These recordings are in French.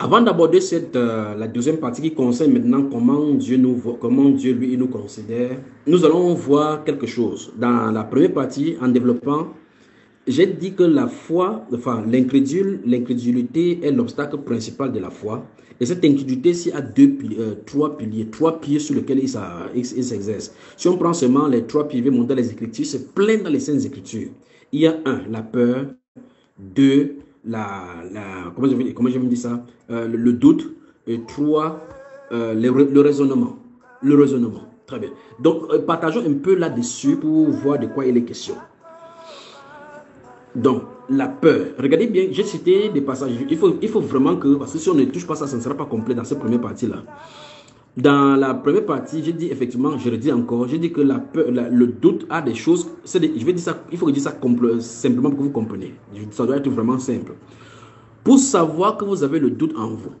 Avant d'aborder la deuxième partie qui concerne maintenant comment Dieu nous voit, comment Dieu lui nous considère, nous allons voir quelque chose. Dans la première partie, en développant, j'ai dit que la foi, enfin l'incrédulité est l'obstacle principal de la foi. Et cette incrédulité-ci a trois piliers sur lesquels il s'exerce. Si on prend seulement les trois piliers montés dans les Écritures, c'est plein dans les Saintes Écritures. Il y a un, la peur, deux, comment je vais dire ça, le doute, et trois, le raisonnement. Le raisonnement, très bien. Donc, partageons un peu là-dessus pour voir de quoi il est question. Donc, la peur. Regardez bien, j'ai cité des passages. Il faut vraiment que, parce que si on ne touche pas ça, ça ne sera pas complet dans cette première partie-là. Dans la première partie, j'ai dit effectivement, je le dis encore, j'ai dit que la peur, le doute a des choses. Je vais dire ça, il faut que je dise ça simplement pour que vous compreniez. Ça doit être vraiment simple. Pour savoir que vous avez le doute en vous,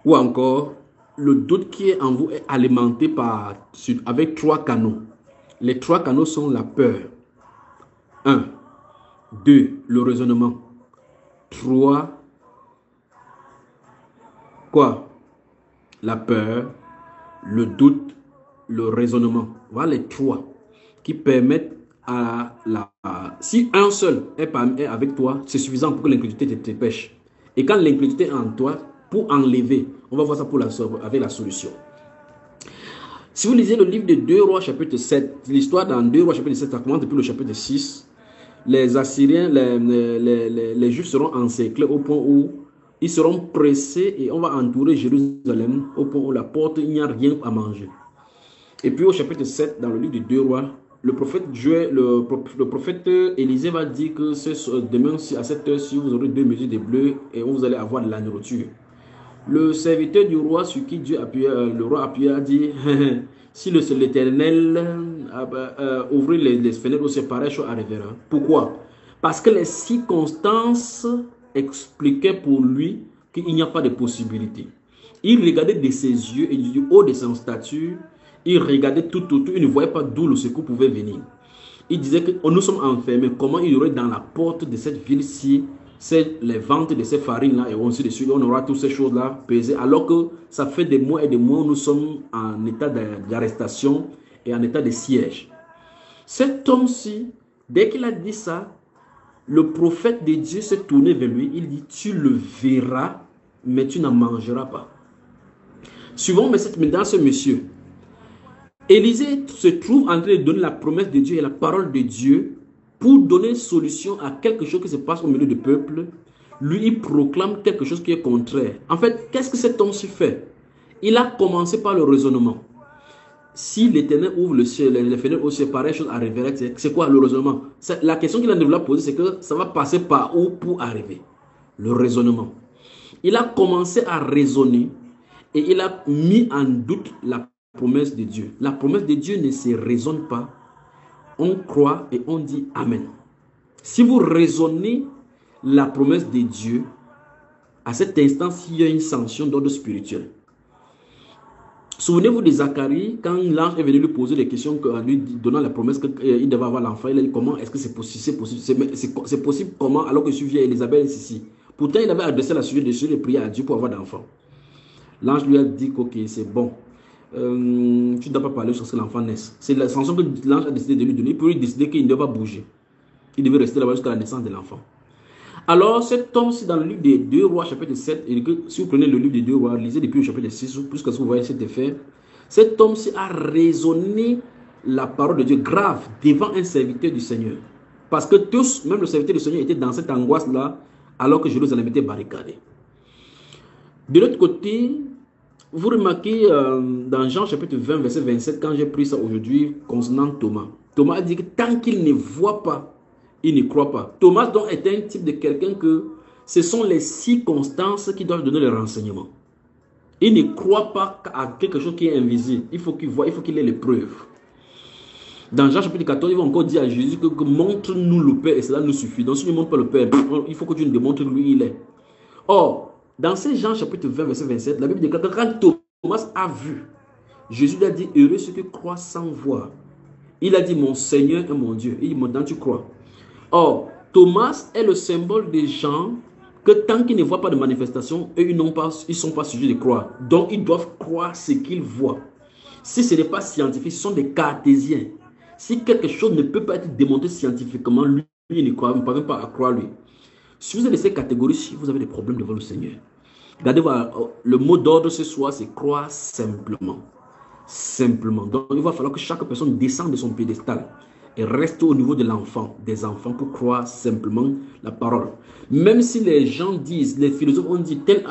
ou encore le doute qui est en vous est alimenté avec trois canaux. Les trois canaux sont la peur. 1. 2. Le raisonnement. 3. Quoi? La peur, le doute, le raisonnement. Voilà les trois qui permettent si un seul est avec toi, c'est suffisant pour que l'incrédulité te pêche. Et quand l'incrédulité est en toi, pour enlever, on va voir ça avec la solution. Si vous lisez le livre de 2 Rois chapitre 7, l'histoire dans 2 Rois chapitre 7, ça commence depuis le chapitre 6. Les Assyriens, les Juifs seront encerclés au point où ils seront pressés et on va entourer Jérusalem au point où la porte, il n'y a rien à manger. Et puis au chapitre 7, dans le livre de 2 Rois, le prophète Élisée va dire que demain à cette heure-ci, vous aurez 2 mesures de bleu et vous allez avoir de la nourriture. Le serviteur du roi sur qui le roi appuyait a dit si l'Éternel ouvre les fenêtres, c'est pareil, chose arrivera. Pourquoi? Parce que les circonstances expliquaient pour lui qu'il n'y a pas de possibilité. Il regardait de ses yeux et du haut de son statut, il regardait tout autour, il ne voyait pas d'où le secours pouvait venir. Il disait que nous sommes enfermés. Comment il y aurait dans la porte de cette ville-ci les ventes de ces farines-là et ainsi de suite, on aura toutes ces choses-là pesées, alors que ça fait des mois et des mois où nous sommes en état d'arrestation et en état de siège. Cet homme-ci, dès qu'il a dit ça, le prophète de Dieu s'est tourné vers lui, il dit, tu le verras, mais tu n'en mangeras pas. Suivons maintenant ce monsieur. Élisée se trouve en train de donner la promesse de Dieu et la parole de Dieu pour donner solution à quelque chose qui se passe au milieu du peuple. Lui, il proclame quelque chose qui est contraire. En fait, qu'est-ce que cet homme-ci fait? Il a commencé par le raisonnement. Si l'Éternel ouvre le ciel, les fenêtres au ciel, pareille chose arriverait. C'est quoi le raisonnement? La question qu'il a de poser, c'est que ça va passer par où pour arriver? Le raisonnement. Il a commencé à raisonner et il a mis en doute la promesse de Dieu. La promesse de Dieu ne se raisonne pas. On croit et on dit Amen. Si vous raisonnez la promesse de Dieu, à cet instant, il y a une sanction d'ordre spirituel. Souvenez-vous de Zacharie, quand l'ange est venu lui poser des questions, en lui donnant la promesse qu'il devait avoir l'enfant, il a dit comment est-ce que c'est possible? C'est possible comment alors que je suis vieille, Élisabeth est ici. Pourtant, il avait adressé la sujet de prier à Dieu pour avoir d'enfant. L'ange lui a dit ok, c'est bon. Tu ne dois pas parler jusqu'à ce que l'enfant naisse. C'est la sanction que l'ange a décidé de lui donner. Il peut lui décider qu'il ne doit pas bouger. Il devait rester là-bas jusqu'à la naissance de l'enfant. Alors, cet homme-ci, dans le livre des 2 Rois, chapitre 7, et que, si vous prenez le livre des 2 Rois, lisez depuis le chapitre 6, plus que ce que vous voyez cet effet, cet homme-ci a raisonné la parole de Dieu grave devant un serviteur du Seigneur. Parce que tous, même le serviteur du Seigneur, était dans cette angoisse-là, alors que Jérusalem était barricadé. De l'autre côté, vous remarquez dans Jean chapitre 20, verset 27, quand j'ai pris ça aujourd'hui concernant Thomas. Thomas a dit que tant qu'il ne voit pas, il ne croit pas. Thomas donc est un type de quelqu'un que ce sont les circonstances qui doivent donner les renseignements. Il ne croit pas à quelque chose qui est invisible. Il faut qu'il voit, il faut qu'il ait les preuves. Dans Jean chapitre 14, il va encore dire à Jésus que montre-nous le Père et cela nous suffit. Donc si tu ne montres pas le Père, il faut que tu nous démontres lui il est. Or, dans ces Jean chapitre 20, verset 27, la Bible dit que quand Thomas a vu, Jésus lui a dit, heureux ceux qui croient sans voir. Il a dit, mon Seigneur et mon Dieu. Il dit, maintenant tu crois. Or, Thomas est le symbole des gens que tant qu'ils ne voient pas de manifestation, eux, ils ne sont pas sujets de croire. Donc, ils doivent croire ce qu'ils voient. Si ce n'est pas scientifique, ce sont des cartésiens. Si quelque chose ne peut pas être démontré scientifiquement, lui, il ne croit, ne parvient pas à croire lui. Si vous êtes de ces catégories, vous avez des problèmes devant le Seigneur. Regardez, le mot d'ordre ce soir, c'est croire simplement. Simplement. Donc, il va falloir que chaque personne descende de son piédestal et reste au niveau de l'enfant, des enfants, pour croire simplement la parole. Même si les gens disent, les philosophes ont dit, tel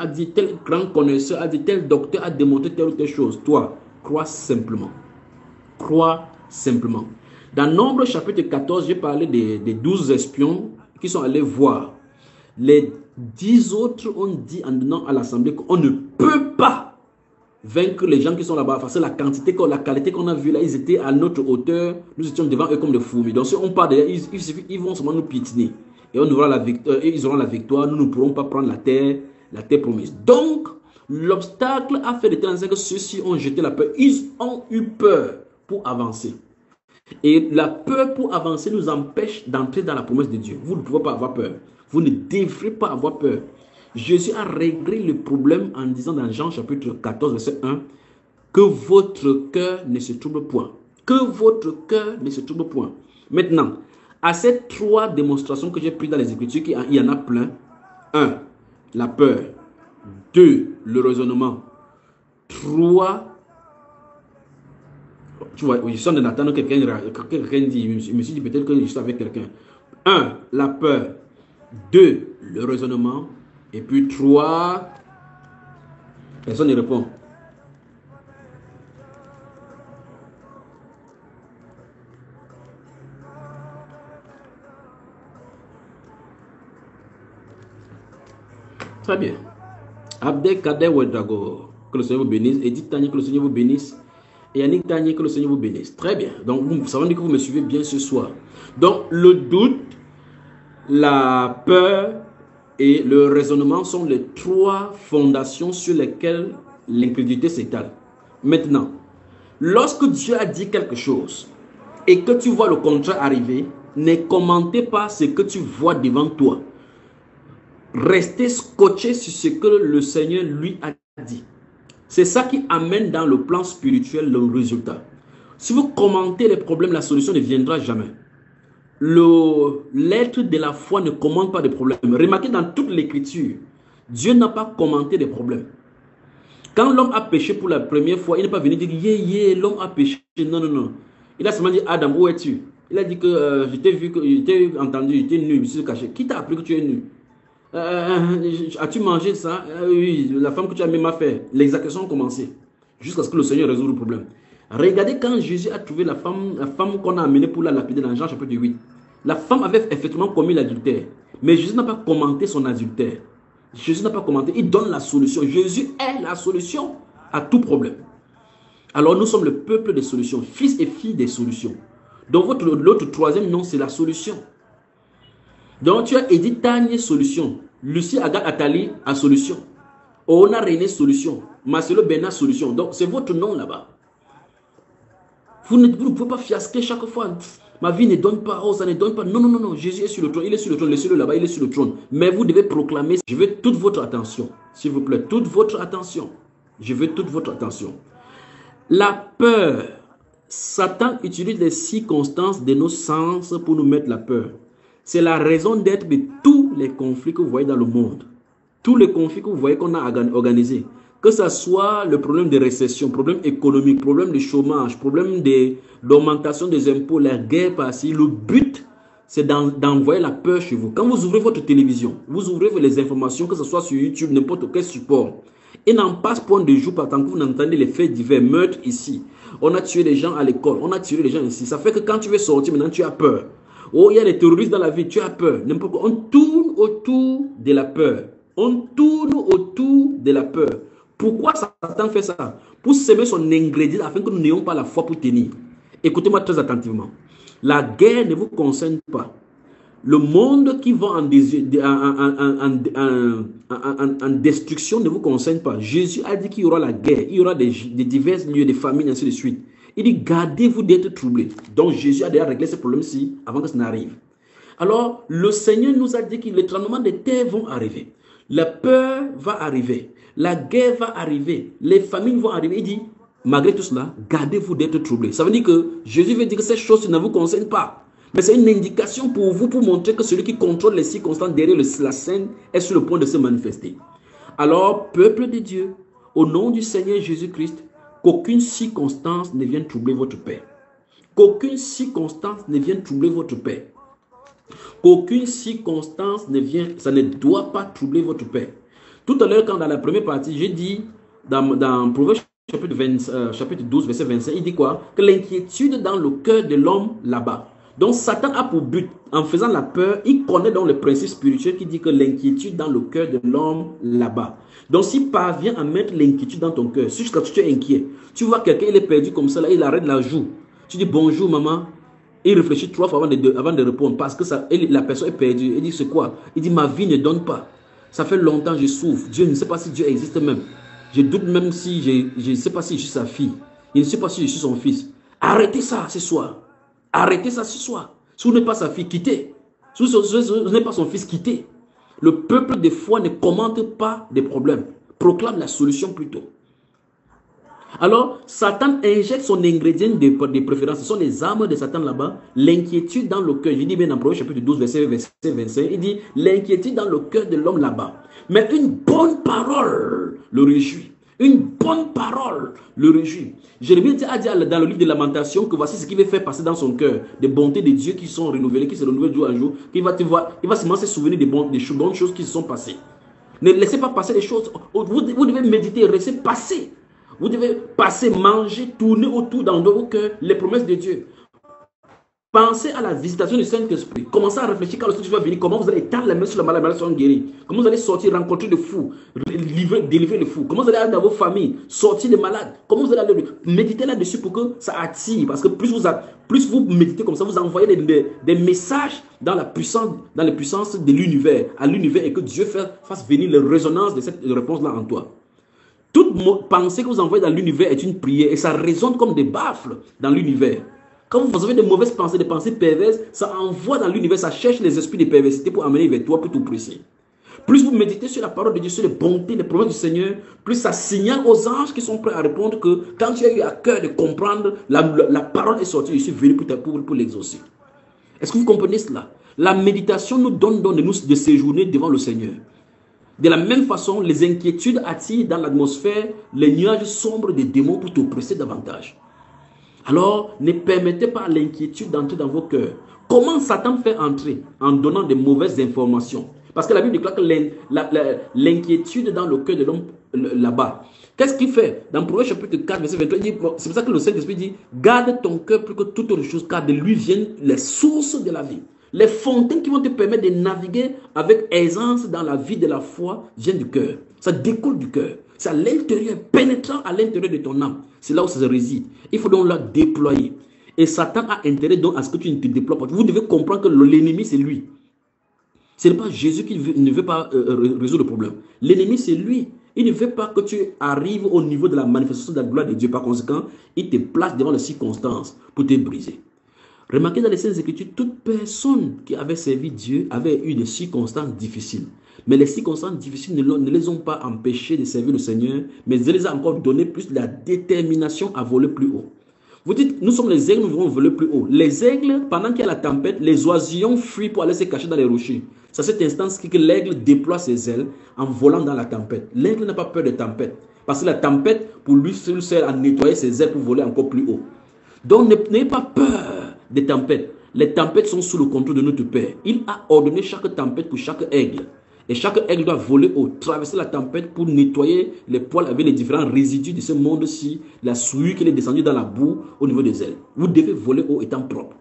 grand connaisseur a dit, tel docteur a démontré telle ou telle chose, toi, crois simplement. Crois simplement. Dans Nombre chapitre 14, j'ai parlé des 12 espions qui sont allés voir. Les 10 autres ont dit en donnant à l'assemblée qu'on ne peut pas vaincre les gens qui sont là-bas. Parce que la qualité qu'on a vue là, ils étaient à notre hauteur. Nous étions devant eux comme des fourmis. Donc si on part derrière, ils vont seulement nous piétiner. Et on aura la victoire, ils auront la victoire. Nous ne pourrons pas prendre la terre promise. Donc, l'obstacle a fait de telle sorte que ceux-ci ont jeté la peur. Ils ont eu peur pour avancer. Et la peur pour avancer nous empêche d'entrer dans la promesse de Dieu. Vous ne pouvez pas avoir peur. Vous ne devrez pas avoir peur. Jésus a réglé le problème en disant dans Jean chapitre 14, verset 1, que votre cœur ne se trouble point. Que votre cœur ne se trouble point. Maintenant, à ces 3 démonstrations que j'ai prises dans les Écritures, il y en a plein. 1, la peur. 2, le raisonnement. 3, tu vois, je suis en train d'attendre que quelqu'un dit, je me suis dit peut-être que je suis avec quelqu'un. 1, la peur. 2, le raisonnement. Et puis 3, personne ne répond. Très bien. Abdel Kader Ouedraogo, que le Seigneur vous bénisse. Edith Tani, que le Seigneur vous bénisse. Et Yannick Tani, que le Seigneur vous bénisse. Très bien. Donc, ça veut dire que vous me suivez bien ce soir. Donc, le doute, la peur et le raisonnement sont les 3 fondations sur lesquelles l'incrédulité s'étale. Maintenant, lorsque Dieu a dit quelque chose et que tu vois le contraire arriver, ne commentez pas ce que tu vois devant toi. Restez scotché sur ce que le Seigneur lui a dit. C'est ça qui amène dans le plan spirituel le résultat. Si vous commentez les problèmes, la solution ne viendra jamais. L'être de la foi ne commente pas de problèmes. Remarquez dans toute l'écriture, Dieu n'a pas commenté des problèmes. Quand l'homme a péché pour la première fois, il n'est pas venu dire l'homme a péché. Non, non, non. Il a seulement dit Adam, où es-tu? Il a dit que je t'ai vu, je t'ai entendu, je t'ai nu, je me suis caché. Qui t'a appris que tu es nu? As-tu mangé ça? Oui, la femme que tu as même fait. Les accusations ont commencé jusqu'à ce que le Seigneur résout le problème. Regardez quand Jésus a trouvé la femme qu'on a amenée pour la lapider dans Jean chapitre 8. La femme avait effectivement commis l'adultère. Mais Jésus n'a pas commenté son adultère. Jésus n'a pas commenté. Il donne la solution. Jésus est la solution à tout problème. Alors nous sommes le peuple des solutions. Fils et filles des solutions. Donc l'autre 3e nom, c'est la solution. Donc tu as Edith Tanier, solution. Lucie Agathe Attali a solution. Ona René, solution. Marcelo Bernard, solution. Donc c'est votre nom là-bas. Vous ne pouvez pas fiasquer chaque fois. Ma vie ne donne pas, ça ne donne pas. Non, non, non, non. Jésus est sur le trône. Il est sur le trône. Laissez-le là-bas, il est sur le trône. Mais vous devez proclamer. Je veux toute votre attention. S'il vous plaît, toute votre attention. Je veux toute votre attention. La peur. Satan utilise les circonstances de nos sens pour nous mettre la peur. C'est la raison d'être de tous les conflits que vous voyez dans le monde. Tous les conflits que vous voyez qu'on a organisés. Que ce soit le problème de récession, problème économique, problème de chômage, problème d'augmentation des impôts, la guerre par-ci. Le but, c'est d'envoyer la peur chez vous. Quand vous ouvrez votre télévision, vous ouvrez les informations, que ce soit sur YouTube, n'importe quel support. Et n'en passe point de jour, par tant que vous entendez les faits divers, meurtres ici. On a tué des gens à l'école, on a tué des gens ici. Ça fait que quand tu veux sortir, maintenant tu as peur. Oh, il y a des terroristes dans la vie, tu as peur. N'importe quoi. On tourne autour de la peur. On tourne autour de la peur. Pourquoi Satan fait ça? Pour semer son ingrédient afin que nous n'ayons pas la foi pour tenir. Écoutez-moi très attentivement. La guerre ne vous concerne pas. Le monde qui va en destruction ne vous concerne pas. Jésus a dit qu'il y aura la guerre, il y aura des divers lieux de famine, ainsi de suite. Il dit, gardez-vous d'être troublés. Donc Jésus a déjà réglé ce problème-ci avant que ça n'arrive. Alors, le Seigneur nous a dit que les tremblements de terre vont arriver. La peur va arriver. La guerre va arriver. Les famines vont arriver. Il dit, malgré tout cela, gardez-vous d'être troublés. Ça veut dire que Jésus veut dire que ces choses ne vous concernent pas. Mais c'est une indication pour vous, pour montrer que celui qui contrôle les circonstances derrière la scène est sur le point de se manifester. Alors, peuple de Dieu, au nom du Seigneur Jésus-Christ, qu'aucune circonstance ne vienne troubler votre paix. Qu'aucune circonstance ne vienne troubler votre paix. Qu'aucune circonstance ne vienne, ça ne doit pas troubler votre paix. Tout à l'heure, quand dans la première partie, j'ai dit, dans Proverbes chapitre 12, verset 25, il dit quoi? Que l'inquiétude dans le cœur de l'homme là-bas. Donc Satan a pour but, en faisant la peur, il connaît donc le principe spirituel qui dit que l'inquiétude dans le cœur de l'homme là-bas. Donc s'il parvient à mettre l'inquiétude dans ton cœur, si tu es inquiet, tu vois quelqu'un, il est perdu comme ça, là, il arrête la joue. Tu dis bonjour maman, il réfléchit 3 fois avant de répondre parce que la personne est perdue. Il dit c'est quoi? Il dit ma vie ne donne pas. Ça fait longtemps que je souffre. Dieu ne sait pas si Dieu existe même. Je doute même si je ne sais pas si je suis sa fille. Je ne sais pas si je suis son fils. Arrêtez ça ce soir. Arrêtez ça ce soir. Si vous n'êtes pas sa fille, quittez. Si vous n'êtes pas son fils, quittez. Le peuple de foi ne commente pas des problèmes. Proclame la solution plutôt. Alors, Satan injecte son ingrédient de préférence. Ce sont les armes de Satan là-bas. L'inquiétude dans le cœur. Je dis bien dans Proverbe chapitre 12, verset 25. Il dit l'inquiétude dans le cœur de l'homme là-bas. Mais une bonne parole le réjouit. Une bonne parole le réjouit. Jérémie a dit dans le livre de Lamentation que voici ce qu'il veut faire passer dans son cœur. Des bontés de Dieu qui sont renouvelées, qui se renouvellent jour à jour. Il va seulement se souvenir des bonnes choses qui se sont passées. Ne laissez pas passer les choses. Vous devez méditer, rester passer. Vous devez passer, manger, tourner autour dans vos cœurs les promesses de Dieu. Pensez à la visitation du Saint-Esprit. Commencez à réfléchir quand le Saint-Esprit va venir. Comment vous allez étendre la main sur le malade, les malades seront guéris. Comment vous allez sortir, rencontrer des fous, délivrer les fous. Comment vous allez aller dans vos familles, sortir des malades. Comment vous allez aller méditer là-dessus pour que ça attire. Parce que plus vous méditez comme ça, vous envoyez des messages dans les puissances de l'univers, à l'univers, et que Dieu fasse venir la résonance de cette réponse-là en toi. Toute pensée que vous envoyez dans l'univers est une prière et ça résonne comme des baffles dans l'univers. Quand vous avez de mauvaises pensées, des pensées perverses, ça envoie dans l'univers, ça cherche les esprits de perversité pour amener vers toi, pour tout presser. Plus vous méditez sur la parole de Dieu, sur les bontés, les promesses du Seigneur, plus ça signale aux anges qui sont prêts à répondre que quand tu as eu à cœur de comprendre, la parole est sortie, je suis venu pour l'exaucer. Est-ce que vous comprenez cela? La méditation nous donne de séjourner devant le Seigneur. De la même façon, les inquiétudes attirent dans l'atmosphère les nuages sombres des démons pour t'oppresser davantage. Alors, ne permettez pas à l'inquiétude d'entrer dans vos cœurs. Comment Satan fait entrer? En donnant de mauvaises informations. Parce que la Bible déclare que l'inquiétude dans le cœur de l'homme là-bas. Qu'est-ce qu'il fait? Dans Proverbe chapitre 4, verset 23, il dit, c'est pour ça que le Saint-Esprit dit, garde ton cœur plus que toute autre chose, car de lui viennent les sources de la vie. Les fontaines qui vont te permettre de naviguer avec aisance dans la vie de la foi viennent du cœur. Ça découle du cœur. C'est à l'intérieur, pénétrant à l'intérieur de ton âme. C'est là où ça réside. Il faut donc la déployer. Et Satan a intérêt donc à ce que tu ne te déploies pas. Vous devez comprendre que l'ennemi, c'est lui. Ce n'est pas Jésus qui ne veut pas résoudre le problème. L'ennemi, c'est lui. Il ne veut pas que tu arrives au niveau de la manifestation de la gloire de Dieu. Par conséquent, il te place devant les circonstances pour te briser. Remarquez dans les Saintes Écritures, toute personne qui avait servi Dieu avait eu des circonstances difficiles. Mais les circonstances difficiles ne les ont pas empêchés de servir le Seigneur, mais elles les ont encore donné plus la détermination à voler plus haut. Vous dites, nous sommes les aigles, nous devons voler plus haut. Les aigles, pendant qu'il y a la tempête, les oisillons fuient pour aller se cacher dans les rochers. C'est à cet instant que l'aigle déploie ses ailes en volant dans la tempête. L'aigle n'a pas peur de tempête. Parce que la tempête, pour lui, sert à nettoyer ses ailes pour voler encore plus haut. Donc, n'ayez pas peur des tempêtes. Les tempêtes sont sous le contrôle de notre Père. Il a ordonné chaque tempête pour chaque aigle. Et chaque aigle doit voler haut, traverser la tempête pour nettoyer les poils avec les différents résidus de ce monde-ci, la souillure qui est descendue dans la boue au niveau des ailes. Vous devez voler haut étant propre.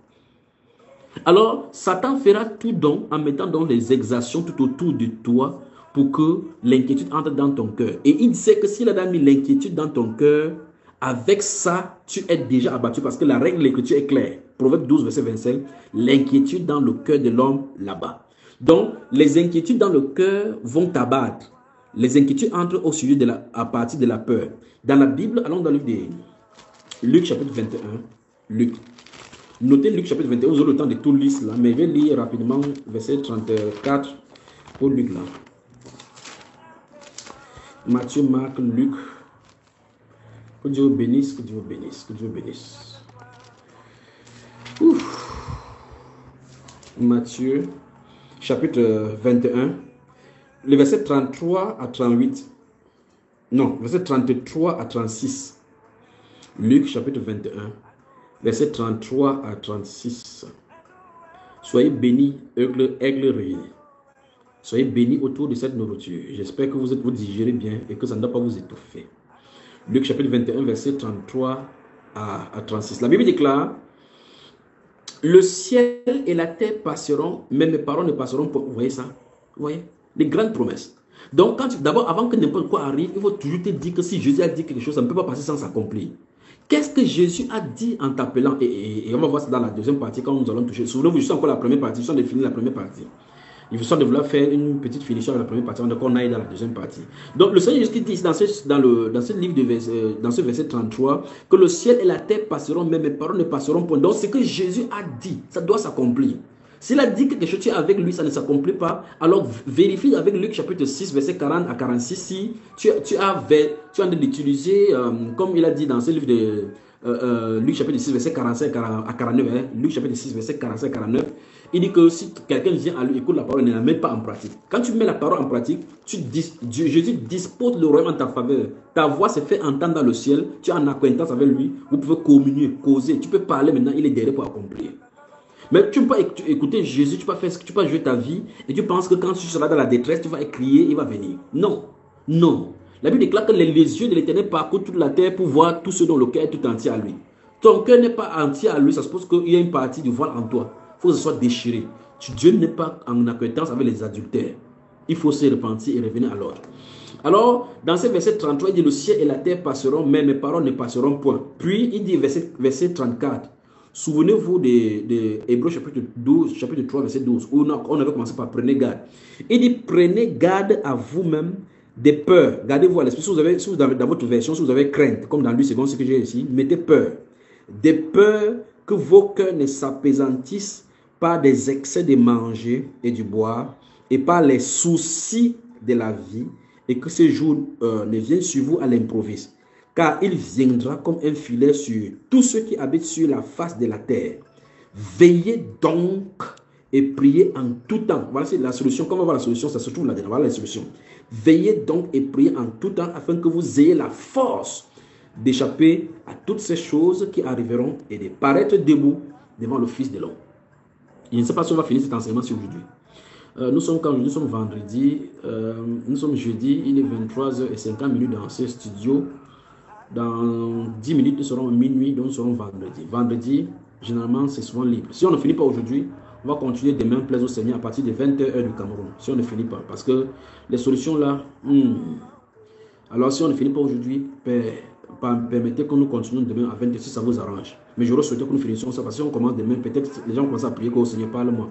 Alors, Satan fera tout donc en mettant donc les exactions tout autour de toi pour que l'inquiétude entre dans ton cœur. Et il sait que s'il a mis l'inquiétude dans ton cœur, avec ça, tu es déjà abattu parce que la règle de l'écriture est claire. Proverbe 12, verset 25, l'inquiétude dans le cœur de l'homme là-bas. Donc, les inquiétudes dans le cœur vont t'abattre. Les inquiétudes entrent au sujet à partir de la peur. Dans la Bible, allons dans le livre de Luc chapitre 21. Luc. Notez Luc chapitre 21, vous aurez le temps de tout lire là, mais je vais lire rapidement verset 34 pour Luc là. Matthieu, Marc, Luc. Que Dieu vous bénisse, que Dieu vous bénisse, que Dieu vous bénisse. Ouf. Matthieu, chapitre 21, le verset 33 à 38. Non, verset 33 à 36. Luc, chapitre 21, verset 33 à 36. Soyez bénis, aigle réunis. Soyez bénis autour de cette nourriture. J'espère que vous digérez bien et que ça ne doit pas vous étouffer. Luc chapitre 21, verset 33 à 36. La Bible déclare: le ciel et la terre passeront, mais mes paroles ne passeront pas. Vous voyez ça? Vous voyez? Les grandes promesses. Donc, d'abord, avant que n'importe quoi arrive, il faut toujours te dire que si Jésus a dit quelque chose, ça ne peut pas passer sans s'accomplir. Qu'est-ce que Jésus a dit en t'appelant? Et on va voir ça dans la deuxième partie quand nous allons toucher. Souvenez-vous, je suis encore la première partie, je suis en train de finir la première partie. Il faut de vouloir faire une petite finition avec la première partie, on aille dans la deuxième partie. Donc, le Seigneur Jésus dit dans ce livre, dans ce verset 33, que le ciel et la terre passeront, mais mes paroles ne passeront pas. Donc, ce que Jésus a dit, ça doit s'accomplir. S'il a dit quelque chose, tu es avec lui, ça ne s'accomplit pas, alors vérifie avec Luc chapitre 6, verset 40 à 46, si tu es en train d'utiliser, comme il a dit dans ce livre de Luc chapitre 6, verset 45 à 49, hein, Luc chapitre 6, verset 45 à 49, il dit que si quelqu'un vient à lui, écoute la parole, il ne la met pas en pratique. Quand tu mets la parole en pratique, Jésus dispose le royaume en ta faveur. Ta voix se fait entendre dans le ciel, tu es en acquaintance avec lui, vous pouvez communier, causer, tu peux parler maintenant, il est derrière pour accomplir. Mais tu ne peux pas écouter Jésus, tu peux pas jouer ta vie et tu penses que quand tu seras dans la détresse, tu vas crier, il va venir. Non, non. La Bible déclare que les yeux de l'Éternel parcourent toute la terre pour voir tout ce dont le cœur est tout entier à lui. Ton cœur n'est pas entier à lui, ça suppose qu'il y a une partie du voile en toi. Il faut que ce soit déchiré. Dieu n'est pas en acquaintance avec les adultères. Il faut se repentir et revenir à l'ordre. Alors, dans ce verset 33, il dit: le ciel et la terre passeront, mais mes paroles ne passeront point. Puis, il dit, verset 34. Souvenez-vous de Hébreux chapitre 12, chapitre 3, verset 12, où on avait commencé par prenez garde. Il dit: prenez garde à vous-même des peurs. Gardez-vous à l'esprit. Si vous avez dans votre version, si vous avez crainte, comme dans lui, c'est ce que j'ai ici, mettez peur. Des peurs que vos cœurs ne s'appesantissent par des excès de manger et du boire et par les soucis de la vie, et que ces jours ne viennent sur vous à l'improviste. Car il viendra comme un filet sur tous ceux qui habitent sur la face de la terre. Veillez donc et priez en tout temps. Voilà la solution. Comment va la solution? Ça se trouve là-dedans. Voilà la solution. Veillez donc et priez en tout temps afin que vous ayez la force d'échapper à toutes ces choses qui arriveront et de paraître debout devant le Fils de l'homme. Je ne sais pas si on va finir cet enseignement aujourd'hui. Nous sommes vendredi, nous sommes jeudi, il est 23h50 dans ce studio. Dans 10 minutes, nous serons minuit, donc nous serons vendredi. Vendredi, généralement, c'est souvent libre. Si on ne finit pas aujourd'hui, on va continuer demain, plaise au Seigneur, à partir de 20h du Cameroun. Si on ne finit pas, parce que les solutions là, alors si on ne finit pas aujourd'hui, permettez que nous continuions demain à 20h si ça vous arrange. Mais j'aurais souhaité que nous finissions ça, parce que si on commence demain, peut-être les gens commencent à prier qu'au Seigneur parle-moi.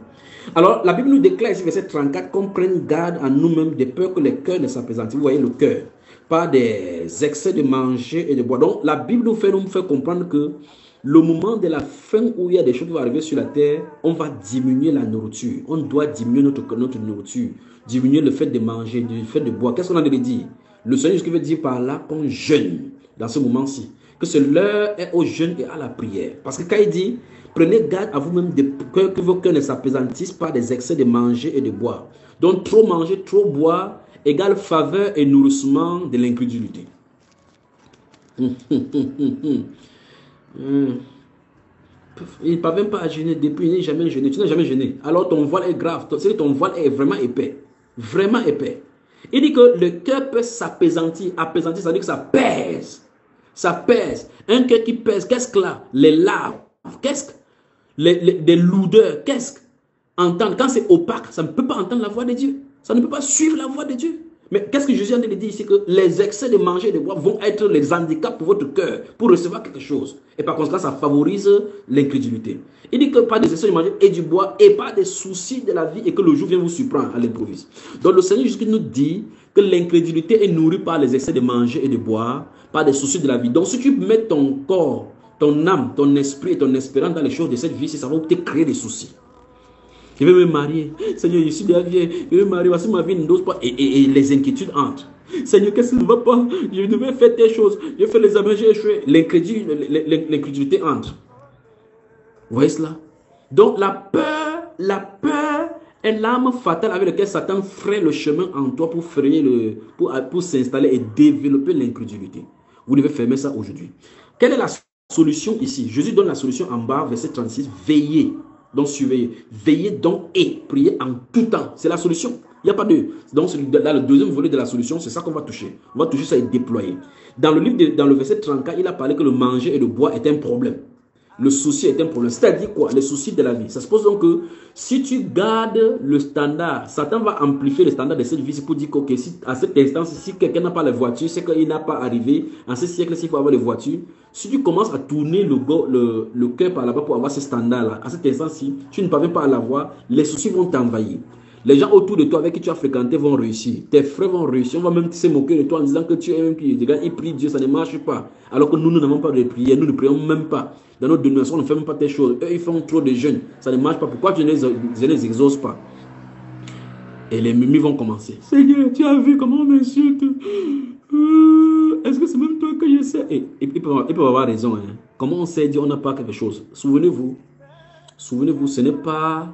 Alors, la Bible nous déclare ici, verset 34, qu'on prenne garde à nous-mêmes des peurs que les cœurs ne s'appesantissent. Vous voyez le cœur, pas des excès de manger et de boire. Donc, la Bible nous fait comprendre que le moment de la fin où il y a des choses qui vont arriver sur la terre, on va diminuer la nourriture. On doit diminuer notre nourriture, diminuer le fait de manger, le fait de boire. Qu'est-ce qu'on a de dire? Le Seigneur, ce qu'il veut dire par là, qu'on jeûne dans ce moment-ci. Que c'est l'heure est au jeûne et à la prière. Parce que quand il dit, prenez garde à vous-même que vos cœurs ne s'appesantissent pas des excès de manger et de boire. Donc, trop manger, trop boire égale faveur et nourrissement de l'incrédulité. Il ne parvient pas à jeûner depuis, il n'est jamais jeûné. Tu n'as jamais jeûné. Alors ton voile est grave. Ton voile est vraiment épais. Vraiment épais. Il dit que le cœur peut s'appesantir. Appesantir, ça veut dire que ça pèse. Ça pèse. Un cœur qui pèse, qu'est-ce que là? Les larmes. Qu'est-ce que des lourdeurs. Qu'est-ce que entendre? Quand c'est opaque, ça ne peut pas entendre la voix de Dieu. Ça ne peut pas suivre la voix de Dieu. Mais qu'est-ce que Jésus a dit ici? Que les excès de manger et de boire vont être les handicaps pour votre cœur, pour recevoir quelque chose. Et par conséquent, ça favorise l'incrédulité. Il dit que pas des excès de manger et du bois et pas des soucis de la vie et que le jour vient vous surprendre à l'improviste. Donc le Seigneur Jésus nous dit que l'incrédulité est nourrie par les excès de manger et de boire, par des soucis de la vie. Donc si tu mets ton corps, ton âme, ton esprit et ton espérance dans les choses de cette vie, ça va te créer des soucis. Je vais me marier. Seigneur, je suis bien vieux. Je vais me marier. Voici ma vie ne dose pas. Et les inquiétudes entrent. Seigneur, qu'est-ce qui ne va pas? Je devais faire telle chose. J'ai fait les examens, j'ai échoué. L'incrédulité entre. Vous voyez cela? Donc la peur est l'arme fatale avec laquelle Satan fraye le chemin en toi pour frayer pour s'installer et développer l'incrédulité. Vous devez fermer ça aujourd'hui. Quelle est la solution ici? Jésus donne la solution en bas, verset 36. Veillez, donc surveillez. Veillez donc et priez en tout temps. C'est la solution. Il n'y a pas de... Donc, dans le deuxième volet de la solution, c'est ça qu'on va toucher. On va toucher ça et déployer. Dans le verset 34, il a parlé que le manger et le boire est un problème. Le souci est un problème. C'est-à-dire quoi? Les soucis de la vie. Ça suppose donc que si tu gardes le standard, Satan va amplifier le standard de cette vie. C'est pour dire que si, à cet instant, si quelqu'un n'a pas la voiture, c'est qu'il n'a pas arrivé. En ce siècle, s'il faut avoir les voitures, si tu commences à tourner le cœur par là-bas pour avoir ce standard-là, à cet instant-ci, tu ne parviens pas à l'avoir, les soucis vont t'envahir. Les gens autour de toi avec qui tu as fréquenté vont réussir. Tes frères vont réussir. On va même se moquer de toi en disant que tu es un qui ils prient Dieu, ça ne marche pas. Alors que nous n'avons pas de prière, nous ne prions même pas. Dans notre dénomination, on ne fait même pas tes choses. Eux, ils font trop de jeûnes. Ça ne marche pas. Pourquoi tu ne les exauces pas? Et les mimi vont commencer. Seigneur, tu as vu comment on m'insulte? Est-ce que c'est même toi que je sais? Et ils peuvent avoir raison. Hein. Comment on sait dire on n'a pas quelque chose? Souvenez-vous, ce n'est pas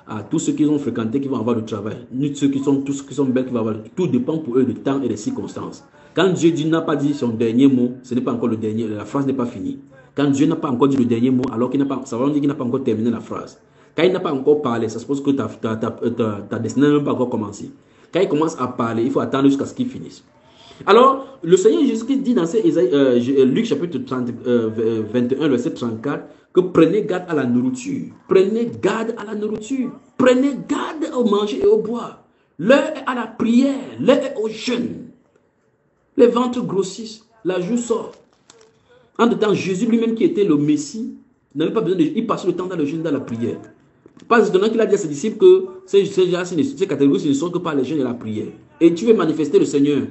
à tous ceux qui ont fréquenté qui vont avoir du travail, ni tous ceux qui sont belles qui vont avoir. Tout dépend pour eux du temps et des circonstances. Quand Dieu n'a pas dit son dernier mot, ce n'est pas encore le dernier, la phrase n'est pas finie. Quand Dieu n'a pas encore dit le dernier mot, alors ça va dire qu'il n'a pas encore terminé la phrase. Quand il n'a pas encore parlé, ça suppose que ta destinée n'a même pas encore commencé. Quand il commence à parler, il faut attendre jusqu'à ce qu'il finisse. Alors, le Seigneur Jésus-Christ dit dans Luc chapitre 21, verset 34, que prenez garde à la nourriture. Prenez garde à la nourriture. Prenez garde au manger et au boire. L'heure est à la prière. L'heure est au jeûne. Les ventres grossissent. La joue sort. En même temps, Jésus lui-même qui était le Messie, n'avait pas besoin de... Il passait le temps dans le jeûne, dans la prière. Pas étonnant qu'il a dit à ses disciples que ces catégories ne sont que par les jeûnes et la prière. Et tu veux manifester le Seigneur,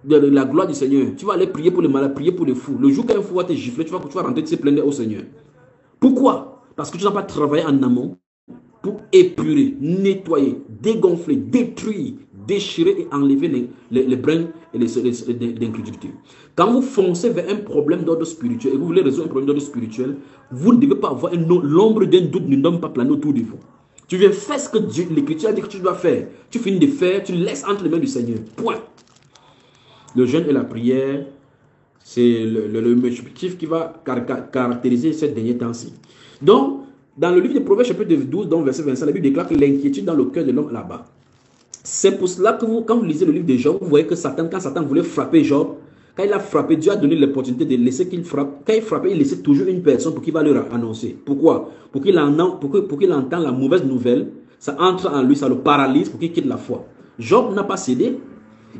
de la gloire du Seigneur. Tu vas aller prier pour les malades, prier pour les fous. Le jour qu'un fou va te gifler, tu vas rentrer, tu te plaindre au Seigneur. Pourquoi? Parce que tu n'as pas travaillé en amont pour épurer, nettoyer, dégonfler, détruire, déchirer et enlever les brins et l'incrédulité. Quand vous foncez vers un problème d'ordre spirituel et vous voulez résoudre un problème d'ordre spirituel, vous ne devez pas avoir l'ombre d'un doute ne doit pas planer autour de vous. Tu viens faire ce que l'Écriture a dit que tu dois faire. Tu finis de faire, tu laisses entre les mains du Seigneur. Point. Le jeûne et la prière, c'est le objectif qui va caractériser ces derniers temps-ci. Donc, dans le livre de Proverbes, chapitre 12, dans verset 25, la Bible déclare que l'inquiétude dans le cœur de l'homme là-bas. C'est pour cela que quand vous lisez le livre de Job, vous voyez que quand Satan voulait frapper Job, quand il a frappé, Dieu a donné l'opportunité de laisser qu'il frappe. Quand il frappait, il laissait toujours une personne pour qu'il va leur annoncer. Pourquoi? Pour qu'il entende la mauvaise nouvelle, ça entre en lui, ça le paralyse pour qu'il quitte la foi. Job n'a pas cédé.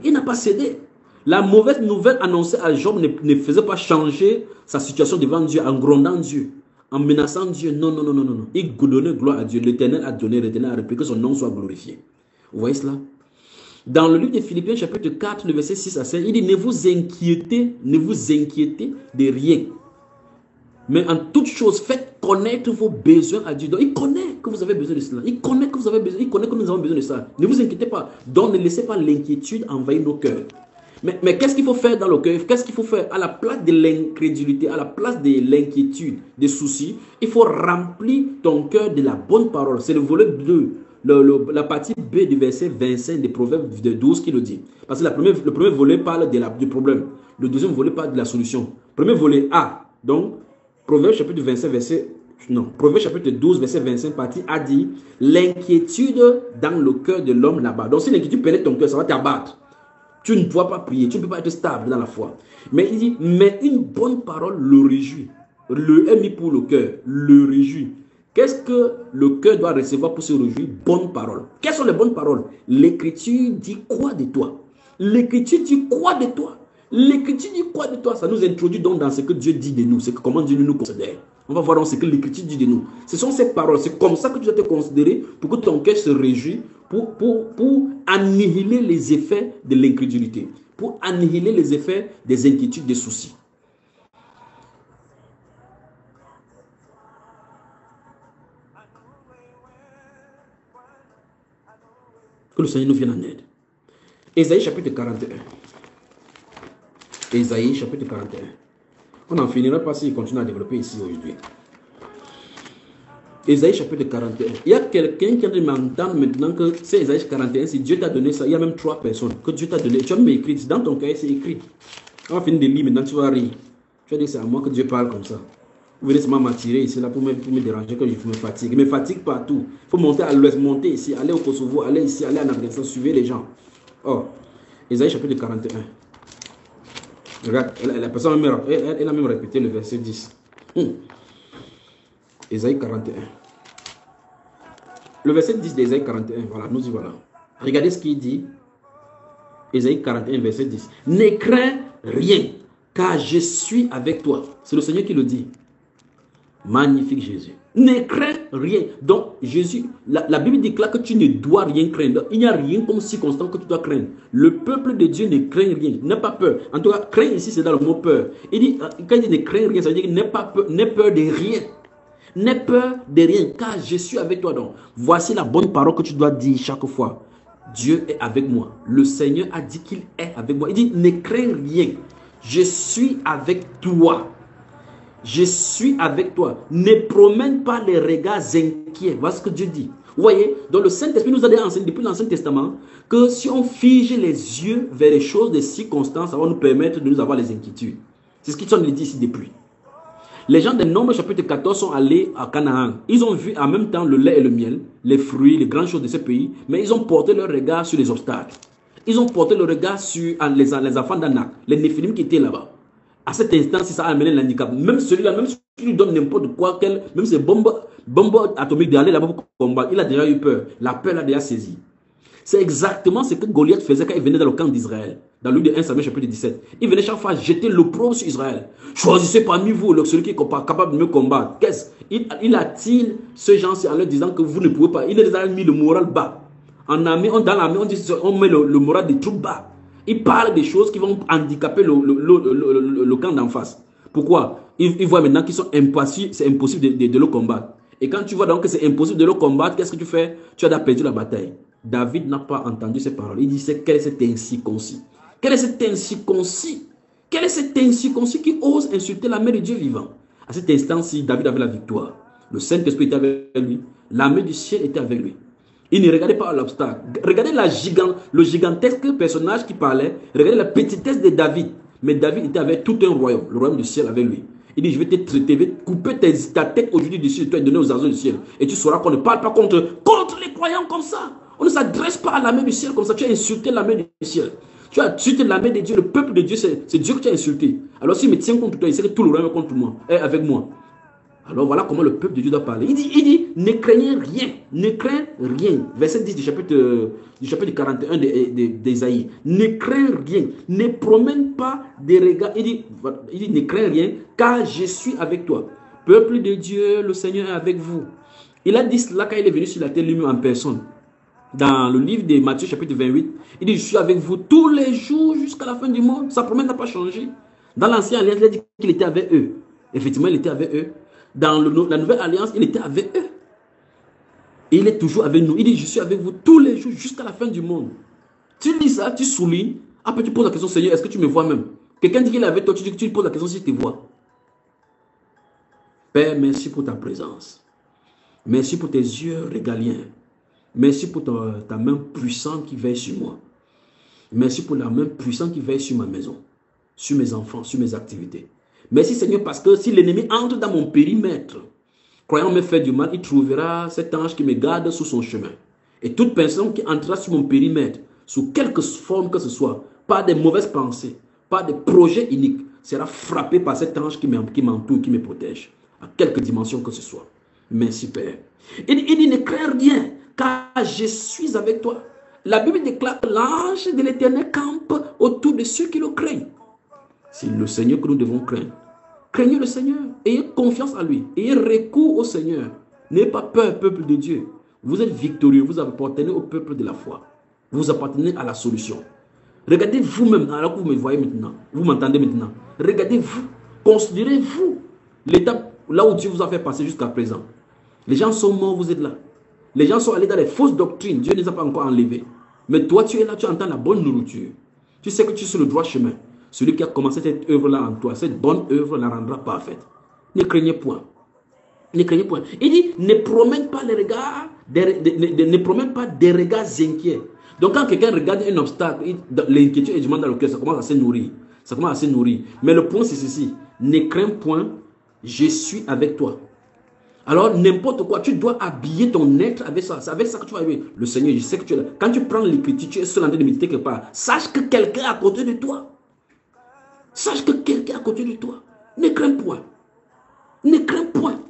Il n'a pas cédé. La mauvaise nouvelle annoncée à Job ne faisait pas changer sa situation devant Dieu en grondant Dieu, en menaçant Dieu. Non, non, non, non, non. Il donnait gloire à Dieu. L'Éternel a donné, l'Éternel a repris, que son nom soit glorifié. Vous voyez cela? Dans le livre de Philippiens, chapitre 4, le verset 6 à 7, il dit, ne vous inquiétez de rien. Mais en toute chose, faites connaître vos besoins à Dieu. Donc, il connaît que vous avez besoin de cela. Il connaît que vous avez besoin, il connaît que nous avons besoin de ça. Ne vous inquiétez pas. Donc, ne laissez pas l'inquiétude envahir nos cœurs. Mais qu'est-ce qu'il faut faire dans le cœur? Qu'est-ce qu'il faut faire? À la place de l'incrédulité, à la place de l'inquiétude, des soucis, il faut remplir ton cœur de la bonne parole. C'est le volet 2. La partie B du verset 25 des Proverbes de 12 qui le dit. Parce que le premier volet parle du problème. Le deuxième volet parle de la solution. Premier volet A. Donc, Proverbes chapitre 12, verset 25, partie A dit, l'inquiétude dans le cœur de l'homme là-bas. Donc, si l'inquiétude pénètre ton cœur, ça va t'abattre. Tu ne pourras pas prier, tu ne peux pas être stable dans la foi. Mais il dit, mais une bonne parole le réjouit. Le est mis pour le cœur, le réjouit. Qu'est-ce que le cœur doit recevoir pour se réjouir? Bonne parole. Quelles sont les bonnes paroles? L'Écriture dit quoi de toi? L'Écriture dit quoi de toi? L'Écriture dit quoi de toi? Ça nous introduit donc dans ce que Dieu dit de nous, c'est comment Dieu nous considère. On va voir donc ce que l'Écriture dit de nous. Ce sont ces paroles, c'est comme ça que tu dois te considérer pour que ton cœur se réjouisse, pour annihiler les effets de l'incrédulité, pour annihiler les effets des inquiétudes, des soucis. Que le Seigneur nous vienne en aide. Ésaïe chapitre 41. Ésaïe chapitre 41. On n'en finira pas s'il continue à développer ici aujourd'hui. Ésaïe chapitre 41. Il y a quelqu'un qui a dû m'entendre maintenant que c'est Ésaïe 41. Si Dieu t'a donné ça, il y a même 3 personnes que Dieu t'a donné. Tu as même écrit. Dans ton cahier, c'est écrit. On va finir de lire maintenant, tu vas rire. Tu vas dire c'est à moi que Dieu parle comme ça. Vous venez seulement m'attirer ici là pour me déranger que je me fatigue. Je me fatigue partout. Il faut monter à l'ouest, monter ici, aller au Kosovo, aller ici, aller en Afghanistan, suivre les gens. Oh, Ésaïe chapitre 41. Regarde, la personne elle a même répété le verset 10. Ésaïe 41. Le verset 10 d'Ésaïe 41, voilà, nous y voilà. Regardez ce qu'il dit. Ésaïe 41, verset 10. Ne crains rien, car je suis avec toi. C'est le Seigneur qui le dit. Magnifique Jésus. Ne crains rien. Donc, Jésus, la Bible déclare que tu ne dois rien craindre. Il n'y a rien comme circonstance que tu dois craindre. Le peuple de Dieu ne craint rien. N'aie pas peur. En tout cas, craindre ici, c'est dans le mot peur. Il dit, quand il dit ne crains rien, ça veut dire n'aie pas peur, n'aie peur de rien. N'aie peur de rien, car je suis avec toi. Donc, voici la bonne parole que tu dois dire chaque fois. Dieu est avec moi. Le Seigneur a dit qu'il est avec moi. Il dit, ne crains rien. Je suis avec toi. Je suis avec toi. Ne promène pas les regards inquiets. Voilà ce que Dieu dit. Vous voyez, dans le Saint-Esprit nous a enseigné depuis l'Ancien Testament que si on fige les yeux vers les choses, des circonstances, ça va nous permettre de nous avoir les inquiétudes. C'est ce qu'ils sont dit ici depuis. Les gens de Nombres chapitre 14 sont allés à Canaan. Ils ont vu en même temps le lait et le miel, les fruits, les grandes choses de ce pays, mais ils ont porté leur regard sur les obstacles. Ils ont porté le regard sur les enfants d'Anak, les Néphilim qui étaient là-bas. À cet instant, si ça a amené l'handicap, même celui-là, même si tu lui donnes n'importe quoi, même ces bombes atomiques d'aller là-bas pour combattre, il a déjà eu peur. La peur l'a déjà saisi. C'est exactement ce que Goliath faisait quand il venait dans le camp d'Israël. Dans le livre de 1 Samuel chapitre 17. Il venait chaque fois jeter l'opprobre sur Israël. Choisissez parmi vous celui qui est capable de me combattre. Il attire ce genre-ci en leur disant que vous ne pouvez pas. Il les a mis le moral bas. En armée, dans l'armée, on met le moral des troupes bas. Il parle des choses qui vont handicaper le camp d'en face. Pourquoi? Il voit maintenant qu'ils sont impossibles, c'est impossible de le combattre. Et quand tu vois donc que c'est impossible de le combattre, qu'est-ce que tu fais? Tu as perdu la bataille. David n'a pas entendu ces paroles. Il dit, quel est cet incirconcis? Quel est cet incirconcis? Quel est cet incirconcis qui ose insulter la main de Dieu vivant? À cet instant-ci, David avait la victoire. Le Saint-Esprit était avec lui. La main du ciel était avec lui. Il ne regardait pas l'obstacle. Regardez le gigantesque personnage qui parlait. Regardez la petitesse de David. Mais David était avec tout un royaume. Le royaume du ciel avec lui. Il dit, je vais te traiter, je vais couper ta tête aujourd'hui du ciel, toi et donner aux oiseaux du ciel. Et tu sauras qu'on ne parle pas contre les croyants comme ça. On ne s'adresse pas à la main du ciel comme ça. Tu as insulté la main du ciel. Tu as insulté la main de Dieu. Le peuple de Dieu, c'est Dieu que tu as insulté. Alors s'il me tient contre toi, il sait que tout le royaume est contre moi, est avec moi. Alors voilà comment le peuple de Dieu doit parler. Il dit, ne craignez rien. Ne crains rien. Verset 10 du chapitre 41 d'Ésaïe. Ne crains rien. Ne promène pas des regards. Il dit, ne crains rien, car je suis avec toi. Peuple de Dieu, le Seigneur est avec vous. Il a dit cela quand il est venu sur la terre lui-même en personne. Dans le livre de Matthieu chapitre 28, il dit, je suis avec vous tous les jours jusqu'à la fin du monde. Sa promesse n'a pas changé. Dans l'ancienne alliance, il a dit qu'il était avec eux. Effectivement, il était avec eux. Dans la nouvelle alliance, il était avec eux. Et il est toujours avec nous. Il dit, je suis avec vous tous les jours jusqu'à la fin du monde. Tu lis ça, tu soulignes. Après, tu poses la question, Seigneur, est-ce que tu me vois même? Quelqu'un dit qu'il est avec toi, tu poses la question si tu te vois. Père, merci pour ta présence. Merci pour tes yeux régaliens. Merci pour ta main puissante qui veille sur moi. Merci pour la main puissante qui veille sur ma maison, sur mes enfants, sur mes activités. Merci Seigneur parce que si l'ennemi entre dans mon périmètre, croyant me faire du mal, il trouvera cet ange qui me garde sous son chemin. Et toute personne qui entrera sur mon périmètre, sous quelque forme que ce soit, par des mauvaises pensées, par des projets iniques, sera frappé par cet ange qui m'entoure, qui me protège, à quelque dimension que ce soit. Merci Père. Il dit, ne crains rien, car je suis avec toi. La Bible déclare que l'ange de l'Éternel campe autour de ceux qui le craignent. C'est le Seigneur que nous devons craindre. Craignez le Seigneur. Ayez confiance en lui. Ayez recours au Seigneur. N'ayez pas peur, peuple de Dieu. Vous êtes victorieux. Vous appartenez au peuple de la foi. Vous appartenez à la solution. Regardez vous-même, alors que vous me voyez maintenant. Vous m'entendez maintenant. Regardez-vous. Considérez-vous l'étape là où Dieu vous a fait passer jusqu'à présent. Les gens sont morts, vous êtes là. Les gens sont allés dans les fausses doctrines. Dieu ne les a pas encore enlevés. Mais toi, tu es là, tu entends la bonne nourriture. Tu sais que tu es sur le droit chemin. celui qui a commencé cette œuvre-là en toi, cette bonne œuvre la rendra parfaite. Ne craignez point. Ne craignez point. Il dit, ne promène pas les regards, ne promène pas des regards inquiets. Donc quand quelqu'un regarde un obstacle, l'inquiétude et du mal dans le cœur, ça commence à se nourrir. Ça commence à se nourrir. Mais le point c'est ceci, ne crains point, je suis avec toi. Alors n'importe quoi, tu dois habiller ton être avec ça. C'est avec ça que tu vas habiller. Le Seigneur, je sais que tu es là. Quand tu prends l'écriture, tu es seul en train de méditer quelque part. Sache que quelqu'un est à côté de toi. Sache que quelqu'un est à côté de toi. Ne crains point. Ne crains point.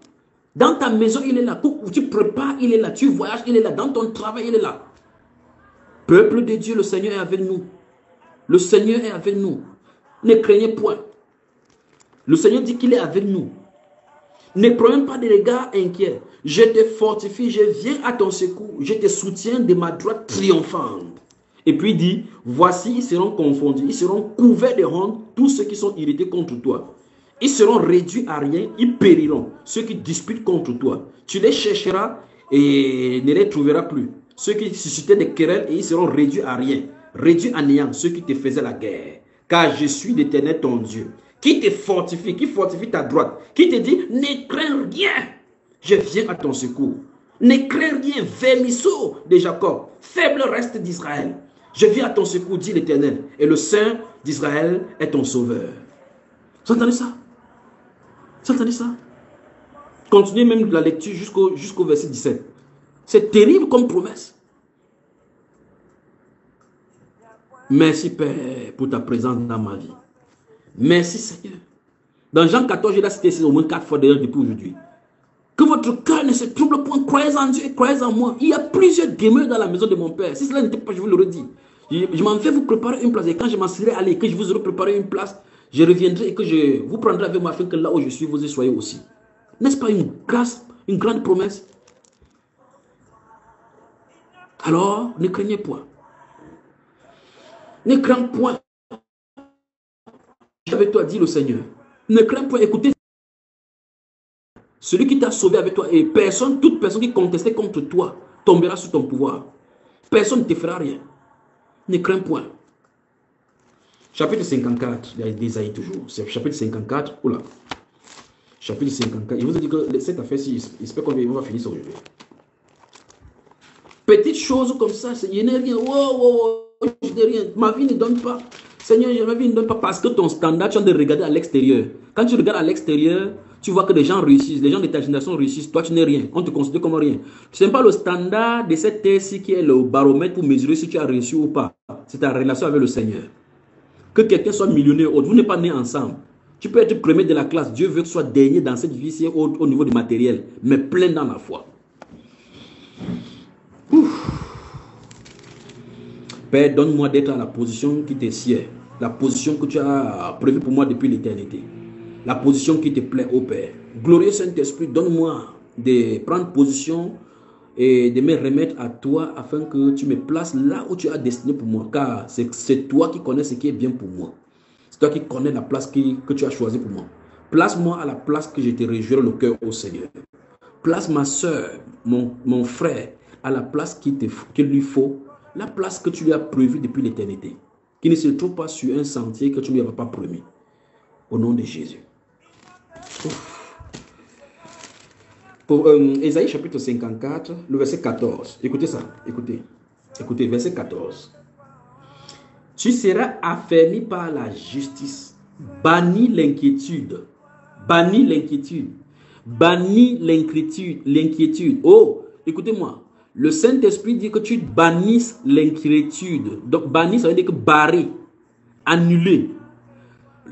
Dans ta maison, il est là. Où tu prépares, il est là. Tu voyages, il est là. Dans ton travail, il est là. Peuple de Dieu, le Seigneur est avec nous. Le Seigneur est avec nous. Ne craignez point. Le Seigneur dit qu'il est avec nous. Ne promène pas des regards inquiets. Je te fortifie, je viens à ton secours. Je te soutiens de ma droite triomphante. Et puis il dit, voici, ils seront confondus. Ils seront couverts de honte, tous ceux qui sont irrités contre toi. Ils seront réduits à rien, ils périront. Ceux qui disputent contre toi. Tu les chercheras et ne les trouveras plus. Ceux qui suscitaient des querelles et ils seront réduits à rien. Réduits à néant, ceux qui te faisaient la guerre. Car je suis l'Éternel ton Dieu. Qui te fortifie, qui fortifie ta droite. Qui te dit, ne crains rien. Je viens à ton secours. Ne crains rien, vermisseau de Jacob. Faible reste d'Israël. Je viens à ton secours, dit l'Éternel. Et le Saint d'Israël est ton sauveur. Vous entendez ça? Vous entendez ça? Continuez même la lecture jusqu'au verset 17. C'est terrible comme promesse. Merci Père pour ta présence dans ma vie. Merci Seigneur. Dans Jean 14, je l'ai cité au moins 4 fois d'ailleurs depuis aujourd'hui. Que votre cœur ne se trouble point. Croyez en Dieu et croyez en moi. Il y a plusieurs demeures dans la maison de mon Père. Si cela n'était pas, je vous le redis. Je m'en vais vous préparer une place. Et quand je m'en serai allé, que je vous aurai préparé une place, je reviendrai et que je vous prendrai avec moi afin que là où je suis, vous y soyez aussi. N'est-ce pas une grâce, une grande promesse? Alors, ne craignez point. Ne crains point. Avec toi, dit le Seigneur. Ne crains point, écoutez. Celui qui t'a sauvé avec toi et personne, toute personne qui contestait contre toi tombera sous ton pouvoir. Personne ne te fera rien. Ne crains point. Chapitre 54, il y a d'Ésaïe toujours. C'est chapitre 54. Oula. Chapitre 54. Je vous ai dit que cette affaire-ci, j'espère qu'on va finir ça aujourd'hui. Petite chose comme ça, il n'y a rien. Je n'ai rien. Ma vie ne donne pas. Seigneur, ma vie ne donne pas parce que ton standard, tu as de regarder à l'extérieur. Quand tu regardes à l'extérieur, tu vois que les gens réussissent, les gens de ta génération réussissent. Toi, tu n'es rien. On te considère comme rien. Ce n'est pas le standard de cette terre-ci qui est le baromètre pour mesurer si tu as réussi ou pas. C'est ta relation avec le Seigneur. Que quelqu'un soit millionnaire ou autre, vous n'êtes pas nés ensemble. Tu peux être premier de la classe. Dieu veut que tu sois dernier dans cette vie-ci au niveau du matériel, mais plein dans la foi. Ouf. Père, donne-moi d'être à la position qui te sied, la position que tu as prévue pour moi depuis l'éternité, la position qui te plaît, ô Père. Glorieux Saint-Esprit, donne-moi de prendre position et de me remettre à toi afin que tu me places là où tu as destiné pour moi, car c'est toi qui connais ce qui est bien pour moi. C'est toi qui connais la place que tu as choisie pour moi. Place-moi à la place que je te réjouirai le cœur au Seigneur. Place ma soeur, mon frère, à la place qu'il lui faut, la place que tu lui as prévue depuis l'éternité, qui ne se trouve pas sur un sentier que tu ne lui avais pas promis. Au nom de Jésus. Pour Ésaïe chapitre 54, le verset 14. Écoutez ça, écoutez. Écoutez, verset 14. Tu seras affermi par la justice. Bannis l'inquiétude. Bannis l'inquiétude. Bannis l'inquiétude. Oh, écoutez-moi. Le Saint-Esprit dit que tu bannisses l'inquiétude. Donc, bannir, ça veut dire que barrer, annuler.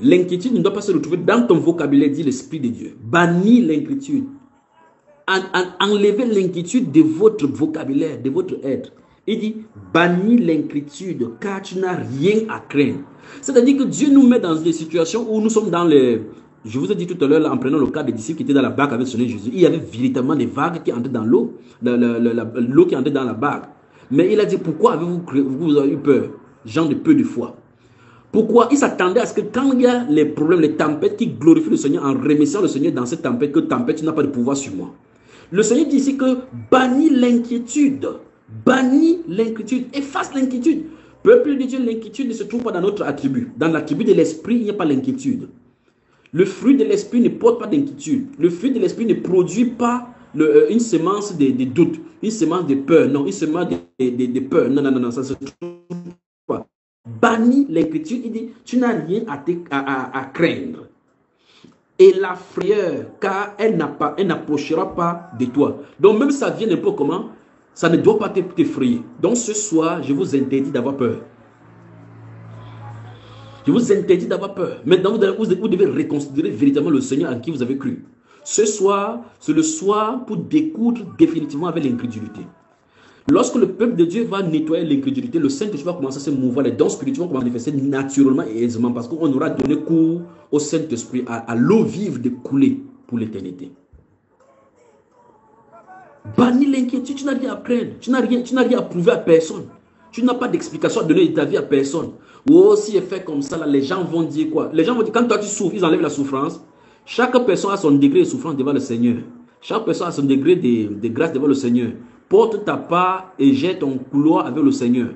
L'inquiétude ne doit pas se retrouver dans ton vocabulaire, dit l'Esprit de Dieu. Bannis l'inquiétude. Enlevez l'inquiétude de votre vocabulaire, de votre être. Il dit, bannis l'inquiétude, car tu n'as rien à craindre. C'est-à-dire que Dieu nous met dans des situations où nous sommes dans les... Je vous ai dit tout à l'heure, en prenant le cas des disciples qui étaient dans la barque avec le Seigneur Jésus, il y avait véritablement des vagues qui entraient dans l'eau, l'eau qui entrait dans la barque. Mais il a dit, pourquoi avez-vous eu peur, gens de peu de foi? Pourquoi? Il s'attendait à ce que quand il y a les problèmes, les tempêtes, qui glorifient le Seigneur en remerciant le Seigneur dans cette tempête, que tempête, tu n'as pas de pouvoir sur moi. Le Seigneur dit ici que bannis l'inquiétude, efface l'inquiétude. Peuple de Dieu, l'inquiétude ne se trouve pas dans notre attribut. Dans l'attribut de l'esprit, il n'y a pas l'inquiétude. Le fruit de l'esprit ne porte pas d'inquiétude. Le fruit de l'esprit ne produit pas une semence de doute, une semence de peur. Non, une semence de peur. Non, non, non, non, ça se trouve pas. Bannis l'inquiétude, il dit, tu n'as rien à craindre. Et la frayeur, car elle n'approchera pas de toi. Donc même si ça vient n'importe comment, ça ne doit pas t'effrayer. Donc ce soir, je vous interdis d'avoir peur. Je vous interdis d'avoir peur. Maintenant, vous devez reconsidérer véritablement le Seigneur en qui vous avez cru. Ce soir, c'est le soir pour découdre définitivement avec l'incrédulité. Lorsque le peuple de Dieu va nettoyer l'incrédulité, le Saint-Esprit va commencer à se mouvoir, les dons spirituels vont manifester naturellement et aisément parce qu'on aura donné cours au Saint-Esprit, à l'eau vive de couler pour l'éternité. Bannis l'inquiétude, tu n'as rien à craindre, tu n'as rien à prouver à personne. Tu n'as pas d'explication à donner de ta vie à personne. Oh, si elle fait comme ça, là, les gens vont dire quoi? Les gens vont dire, quand toi tu souffres, ils enlèvent la souffrance. Chaque personne a son degré de souffrance devant le Seigneur. Chaque personne a son degré de grâce devant le Seigneur. Porte ta part et jette ton couloir avec le Seigneur.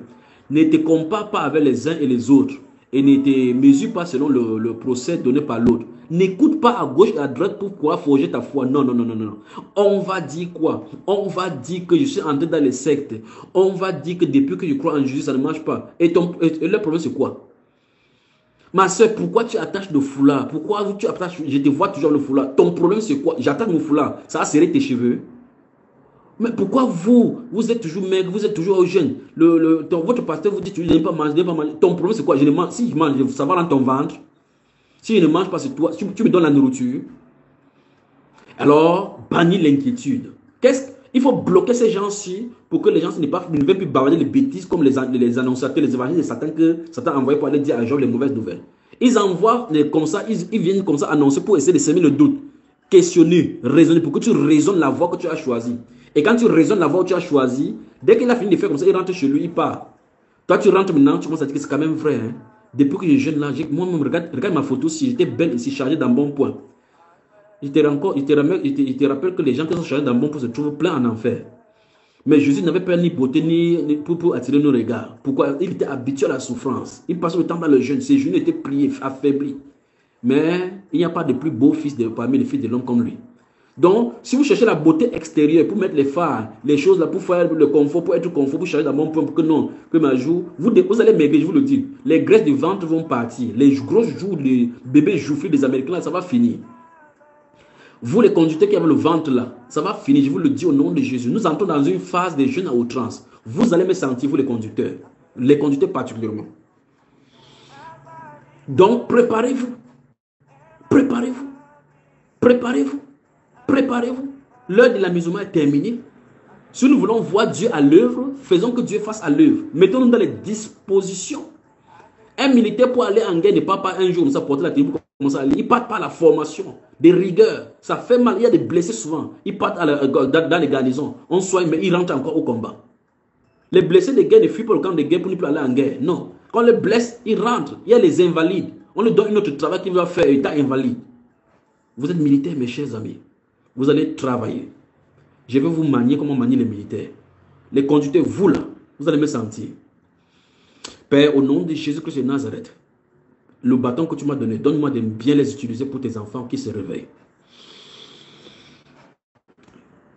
Ne te compare pas avec les uns et les autres. Et ne te mesure pas selon le procès donné par l'autre. N'écoute pas à gauche et à droite pour pouvoir forger ta foi. Non, non, non, non, non. On va dire quoi? On va dire que je suis entré dans les sectes. On va dire que depuis que je crois en Jésus, ça ne marche pas. Et le problème, c'est quoi? Ma soeur, pourquoi tu attaches le foulard? Pourquoi tu attaches? Je te vois toujours le foulard. Ton problème, c'est quoi? J'attache mon foulard. Ça va serrer tes cheveux. Mais pourquoi vous êtes toujours maigre, vous êtes toujours jeune? Votre pasteur vous dit que tu n'aimes pas manger, Ton problème, c'est quoi? Je ne mange, si je mange, ça va dans ton ventre. Si je ne mange pas, c'est toi. Tu me donnes la nourriture. Alors, bannis l'inquiétude. Il faut bloquer ces gens-ci pour que les gens ne viennent plus bavarder les bêtises comme les annonciateurs, les évangélistes de Satan que Satan a envoyé pour aller dire à Job les mauvaises nouvelles. Ils envoient comme ça, ils viennent comme ça annoncer pour essayer de semer le doute. Questionner, raisonner, pour que tu raisonnes la voie que tu as choisie. Et quand tu raisonnes la voie que tu as choisie, dès qu'il a fini de faire comme ça, il rentre chez lui, il part. Toi, tu rentres maintenant, tu commences à dire que c'est quand même vrai. Hein? Depuis que je suis jeune là, moi-même, regarde ma photo, si j'étais belle ici, chargée d'un bon point. Il te rappelle que les gens qui sont chargés d'un bon point se trouvent plein en enfer. Mais Jésus n'avait pas ni beauté ni pour attirer nos regards. Pourquoi? Il était habitué à la souffrance. Il passait le temps dans le jeûne. Ses genoux étaient pliés, affaiblis. Mais il n'y a pas de plus beau fils parmi les fils de l'homme comme lui. Donc, si vous cherchez la beauté extérieure pour mettre les phares, les choses là, pour faire le confort, pour être confort, pour charger d'un bon point, pour que non, que ma joue, vous allez maigrir, je vous le dis. Les graisses du ventre vont partir. Les grosses joues, les bébés joufflus des Américains, là, ça va finir. Vous, les conducteurs qui avez le ventre là, ça va finir, je vous le dis au nom de Jésus. Nous entrons dans une phase de jeûne à outrance. Vous allez me sentir, vous les conducteurs particulièrement. Donc, préparez-vous. Préparez-vous. Préparez-vous. Préparez-vous. L'heure de l'amusement est terminée. Si nous voulons voir Dieu à l'œuvre, faisons que Dieu fasse à l'œuvre. Mettons-nous dans les dispositions. Un militaire pour aller en guerre ne part pas un jour, ça porte la tribu, commence à aller. Il part par la formation, des rigueurs. Ça fait mal, il y a des blessés souvent. Ils partent dans les garnisons. On soigne, mais ils rentrent encore au combat. Les blessés de guerre ne fuient pas le camp de guerre pour ne plus aller en guerre. Non. Quand on les blesse, ils rentrent. Il y a les invalides. On leur donne un autre travail qu'il va faire, état invalide. Vous êtes militaires, mes chers amis. Vous allez travailler. Je vais vous manier comme on manie les militaires. Les conducteurs, vous là, vous allez me sentir. Père, au nom de Jésus-Christ de Nazareth, le bâton que tu m'as donné, donne-moi de bien les utiliser pour tes enfants qui se réveillent.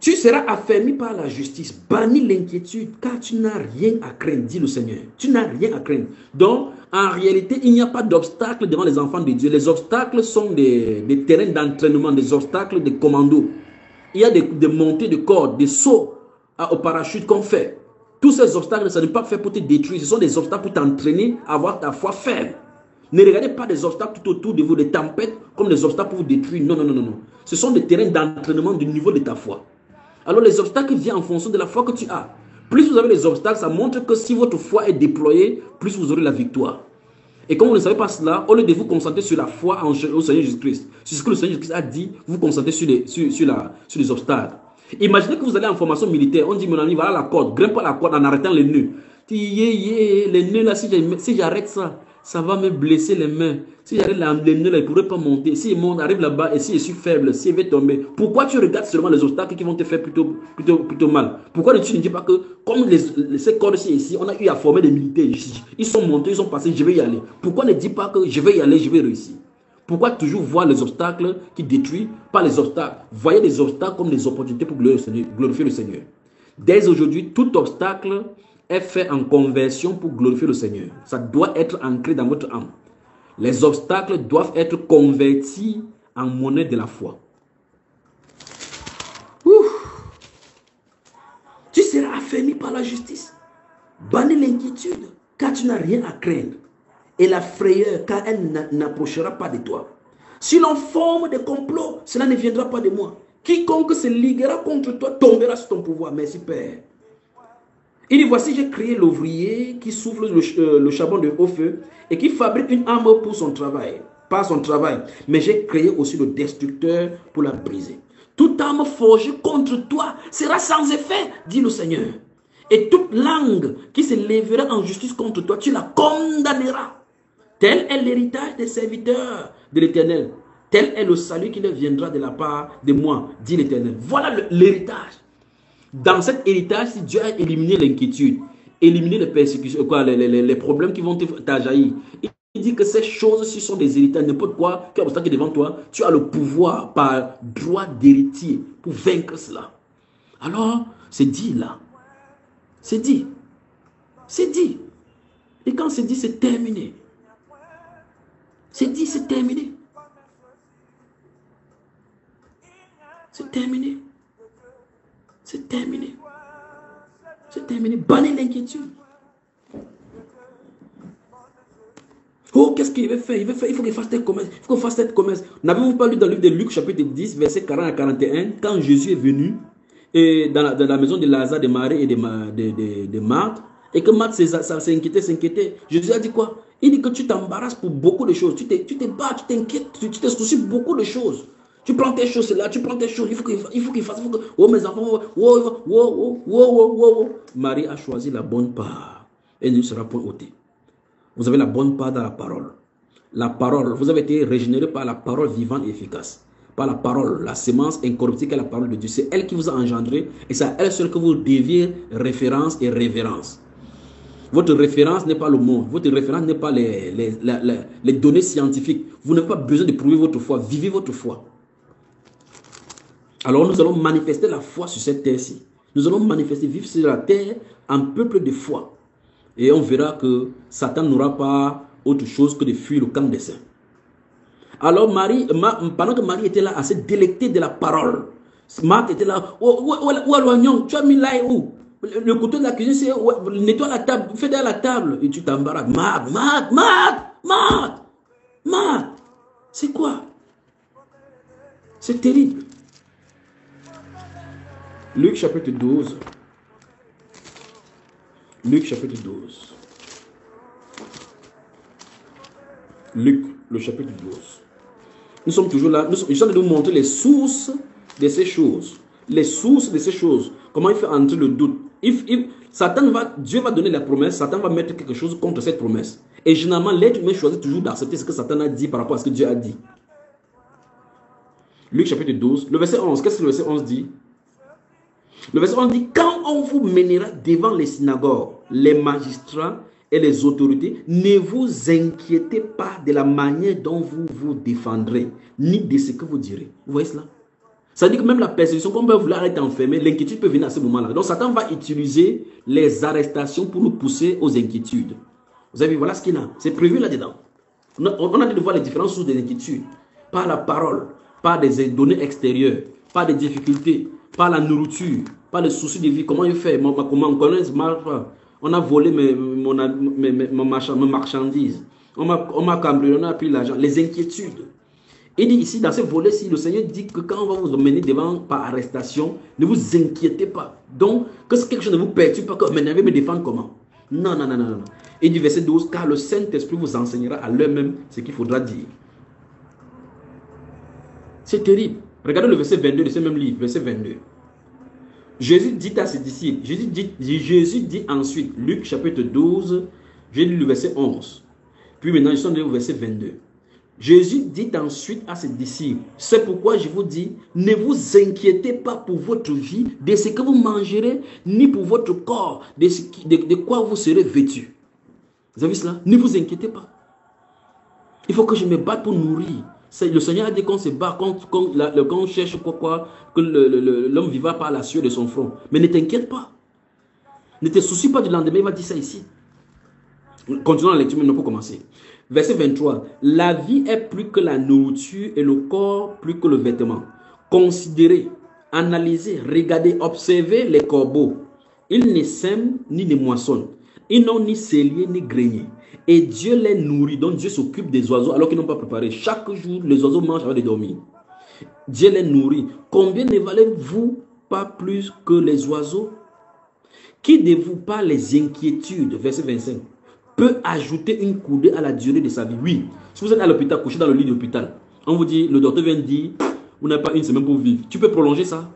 Tu seras affermi par la justice. Bannis l'inquiétude, car tu n'as rien à craindre, dit le Seigneur. Tu n'as rien à craindre. Donc, en réalité, il n'y a pas d'obstacle devant les enfants de Dieu. Les obstacles sont des terrains d'entraînement, des obstacles de commando. Il y a des montées de cordes, des sauts au parachute qu'on fait. Tous ces obstacles, ça n'est pas fait pour te détruire. Ce sont des obstacles pour t'entraîner à avoir ta foi ferme. Ne regardez pas des obstacles tout autour de vous, des tempêtes, comme des obstacles pour vous détruire. Non, non, non, non. Ce sont des terrains d'entraînement du niveau de ta foi. Alors les obstacles viennent en fonction de la foi que tu as. Plus vous avez les obstacles, ça montre que si votre foi est déployée, plus vous aurez la victoire. Et comme vous ne savez pas cela, au lieu de vous concentrer sur la foi au Seigneur Jésus-Christ, sur ce que le Seigneur Jésus-Christ a dit, vous vous concentrez sur les obstacles. Imaginez que vous allez en formation militaire, on dit mon ami, voilà la corde, grimpe pas la corde en arrêtant les nœuds. Les nœuds là, si j'arrête ça, ça va me blesser les mains. Si j'arrive là, les nœuds, ils ne pourraient pas monter. Si ils arrive là-bas et si je suis faible, si je vais tomber, pourquoi tu regardes seulement les obstacles qui vont te faire plutôt mal? Pourquoi tu ne dis pas que, comme ces corps-ci ici, on a eu à former des militaires ici. Ils sont montés, ils sont passés, je vais y aller. Pourquoi ne dis pas que je vais y aller, je vais réussir? Pourquoi toujours voir les obstacles qui détruisent, pas les obstacles? Voyez les obstacles comme des opportunités pour glorifier le Seigneur. Dès aujourd'hui, tout obstacle est fait en conversion pour glorifier le Seigneur. Ça doit être ancré dans votre âme. Les obstacles doivent être convertis en monnaie de la foi. Ouf. Tu seras affermi par la justice. Bannis l'inquiétude, car tu n'as rien à craindre. Et la frayeur, car elle n'approchera pas de toi. Si l'on forme des complots, cela ne viendra pas de moi. Quiconque se liguera contre toi tombera sous ton pouvoir. Merci Père. Il dit, voici, j'ai créé l'ouvrier qui souffle le charbon de haut feu et qui fabrique une arme pour son travail, pas son travail. Mais j'ai créé aussi le destructeur pour la briser. Toute arme forgée contre toi sera sans effet, dit le Seigneur. Et toute langue qui se lèvera en justice contre toi, tu la condamneras. Tel est l'héritage des serviteurs de l'Éternel. Tel est le salut qui leur viendra de la part de moi, dit l'Éternel. Voilà l'héritage. Dans cet héritage, si Dieu a éliminé l'inquiétude, éliminé les persécutions, les problèmes qui vont t'ajaillir, il dit que ces choses-ci sont des héritages. N'importe quoi, quel obstacle est devant toi, tu as le pouvoir par droit d'héritier pour vaincre cela. Alors, c'est dit là. C'est dit. C'est dit. Et quand c'est dit, c'est terminé. C'est dit, c'est terminé. C'est terminé. C'est terminé. C'est terminé. Bannis l'inquiétude. Oh, qu'est-ce qu'il veut faire? Il faut qu'il fasse cette commerce. Il faut qu'il fasse cette commerce. N'avez-vous pas lu dans le livre de Luc, chapitre 10, verset 40 à 41, quand Jésus est venu et dans la maison de Lazare, de Marie et de Marthe, et que Marthe s'inquiétait. Jésus a dit quoi? Il dit que tu t'embarrasses pour beaucoup de choses. Tu te bats, tu t'inquiètes, tu te soucies beaucoup de choses. Tu prends tes choses là, tu prends tes choses. Il faut qu'il fasse. Oh mes enfants, Marie a choisi la bonne part. Elle ne sera point ôtée. Vous avez la bonne part dans la parole. La parole, vous avez été régénéré par la parole vivante et efficace. Par la parole, la sémence incorruptible qu'est la parole de Dieu. C'est elle qui vous a engendré et c'est à elle seule que vous deviez référence et révérence. Votre référence n'est pas le monde. Votre référence n'est pas les données scientifiques. Vous n'avez pas besoin de prouver votre foi. Vivez votre foi. Alors nous allons manifester la foi sur cette terre-ci. Nous allons manifester, vivre sur la terre, un peuple de foi. Et on verra que Satan n'aura pas autre chose que de fuir le camp des saints. Alors pendant que Marie était là à se délecter de la parole, Marthe était là. Où l'oignon? Tu as mis là et où? Le couteau de la cuisine, c'est nettoie la table, fais derrière la table. Et tu t'embarrasses. Marthe. C'est quoi? C'est terrible. Luc chapitre 12. Luc chapitre 12. Luc, le chapitre 12. Nous sommes toujours là. Nous sommes en train de vous montrer les sources de ces choses. Les sources de ces choses. Comment il fait entrer le doute. Dieu va donner la promesse. Satan va mettre quelque chose contre cette promesse. Et généralement, l'être humain choisit toujours d'accepter ce que Satan a dit par rapport à ce que Dieu a dit. Luc chapitre 12. Le verset 11. Qu'est-ce que le verset 11 dit? Le verset 11 dit, quand on vous mènera devant les synagogues, les magistrats et les autorités, ne vous inquiétez pas de la manière dont vous vous défendrez, ni de ce que vous direz. Vous voyez cela? Ça dit que même la persécution, quand on peut vouloir être enfermé, l'inquiétude peut venir à ce moment-là. Donc Satan va utiliser les arrestations pour nous pousser aux inquiétudes. Vous avez vu, voilà ce qu'il a. C'est prévu là-dedans. On a dit de voir les différentes sources des inquiétudes. Par la parole, par des données extérieures, par des difficultés, par la nourriture, par les soucis de vie. Comment il fait? Comment on connaît? On a volé mes marchandises. On m'a cambriolé, on a pris l'argent. Les inquiétudes. Il dit ici, dans ce volet-ci, le Seigneur dit que quand on va vous emmener devant par arrestation, ne vous inquiétez pas. Donc, que quelque chose ne vous perturbe pas, que mais je vais me défendre comment? Non. Et du verset 12, car le Saint-Esprit vous enseignera à l'heure même ce qu'il faudra dire. C'est terrible. Regardez le verset 22 de ce même livre, verset 22. Jésus dit à ses disciples, Jésus dit ensuite, Luc chapitre 12, j'ai lu le verset 11. Puis maintenant, je suis au verset 22. Jésus dit ensuite à ses disciples, c'est pourquoi je vous dis, ne vous inquiétez pas pour votre vie, de ce que vous mangerez, ni pour votre corps, de quoi vous serez vêtus. Vous avez vu cela? Ne vous inquiétez pas. Il faut que je me batte pour nourrir. Le Seigneur a dit qu'on se bat, qu'on cherche que l'homme vivra par la sueur de son front. Mais ne t'inquiète pas. Ne te soucie pas du lendemain, il va dire ça ici. Continuons la lecture maintenant pour commencer. Verset 23. La vie est plus que la nourriture et le corps plus que le vêtement. Considérez, analysez, regardez, observez les corbeaux. Ils ne sèment ni ne moissonnent. Ils n'ont ni cellier ni grenier. Et Dieu les nourrit. Donc Dieu s'occupe des oiseaux alors qu'ils n'ont pas préparé. Chaque jour, les oiseaux mangent avant de dormir. Dieu les nourrit. Combien ne valez-vous pas plus que les oiseaux? Qui de vous, par les inquiétudes, verset 25, peut ajouter une coudée à la durée de sa vie? Oui. Si vous êtes à l'hôpital, couché dans le lit d'hôpital, on vous dit, le docteur vient de dire, vous n'avez pas une semaine pour vivre. Tu peux prolonger ça?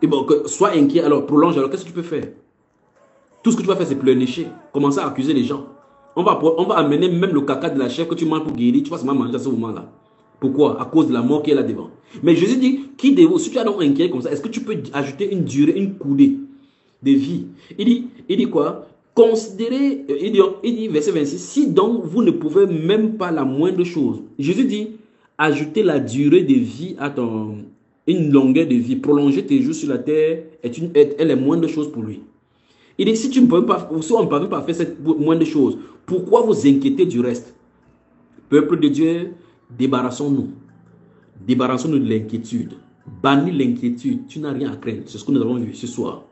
Et bon, sois inquiet, alors prolonge. Alors qu'est-ce que tu peux faire? Tout ce que tu vas faire, c'est pleurnicher. Commencer à accuser les gens. On va amener même le caca de la chèvre que tu manges pour guérir. Tu vas seulement manger à ce moment-là. Pourquoi? À cause de la mort qui est là devant. Mais Jésus dit, qui de vous, si tu es donc inquiet comme ça, est-ce que tu peux ajouter une durée, une coudée de vie? Il dit quoi? Considérez, il dit verset 26, si donc vous ne pouvez même pas la moindre chose. Jésus dit, ajouter la durée de vie à une longueur de vie, prolonger tes jours sur la terre est la moindre chose pour lui. Il dit, si on ne peut pas faire cette moindre chose, pourquoi vous inquiétez du reste? Peuple de Dieu, débarrassons-nous. Débarrassons-nous de l'inquiétude. Bannis l'inquiétude. Tu n'as rien à craindre. C'est ce que nous avons vu ce soir.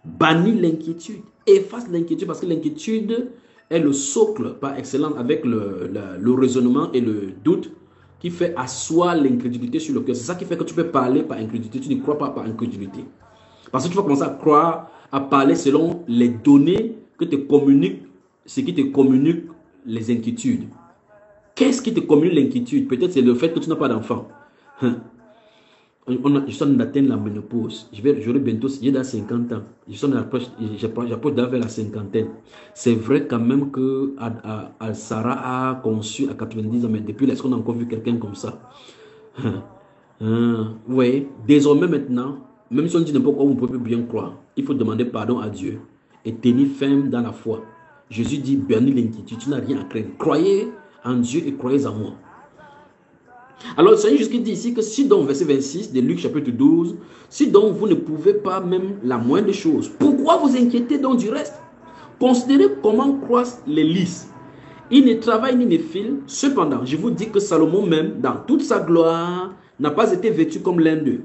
Bannis l'inquiétude. Efface l'inquiétude parce que l'inquiétude est le socle par excellence avec le raisonnement et le doute qui fait asseoir l'incrédulité sur le cœur. C'est ça qui fait que tu peux parler par incrédulité. Tu ne crois pas par incrédulité. Parce que tu vas commencer à croire, à parler selon les données que te communiquent, ce qui te communique les inquiétudes. Qu'est-ce qui te communique l'inquiétude? Peut-être c'est le fait que tu n'as pas d'enfant. Je suis en atteindre la ménopause. J'aurai bientôt, j'ai dans 50 ans. J'approche vers la cinquantaine. C'est vrai quand même que Sarah a conçu à 90 ans, mais depuis là, est-ce qu'on a encore vu quelqu'un comme ça? Oui, désormais maintenant, même si on dit n'importe quoi, vous ne pouvez bien croire. Il faut demander pardon à Dieu et tenir ferme dans la foi. Jésus dit, bannis l'inquiétude, tu n'as rien à craindre. Croyez en Dieu et croyez en moi. Alors, le Seigneur Jésus dit ici que si donc, verset 26 de Luc chapitre 12, si donc vous ne pouvez pas même la moindre chose, pourquoi vous inquiétez donc du reste? Considérez comment croissent les lys. Ils ne travaillent ni ne filent. Cependant, je vous dis que Salomon même, dans toute sa gloire, n'a pas été vêtu comme l'un d'eux.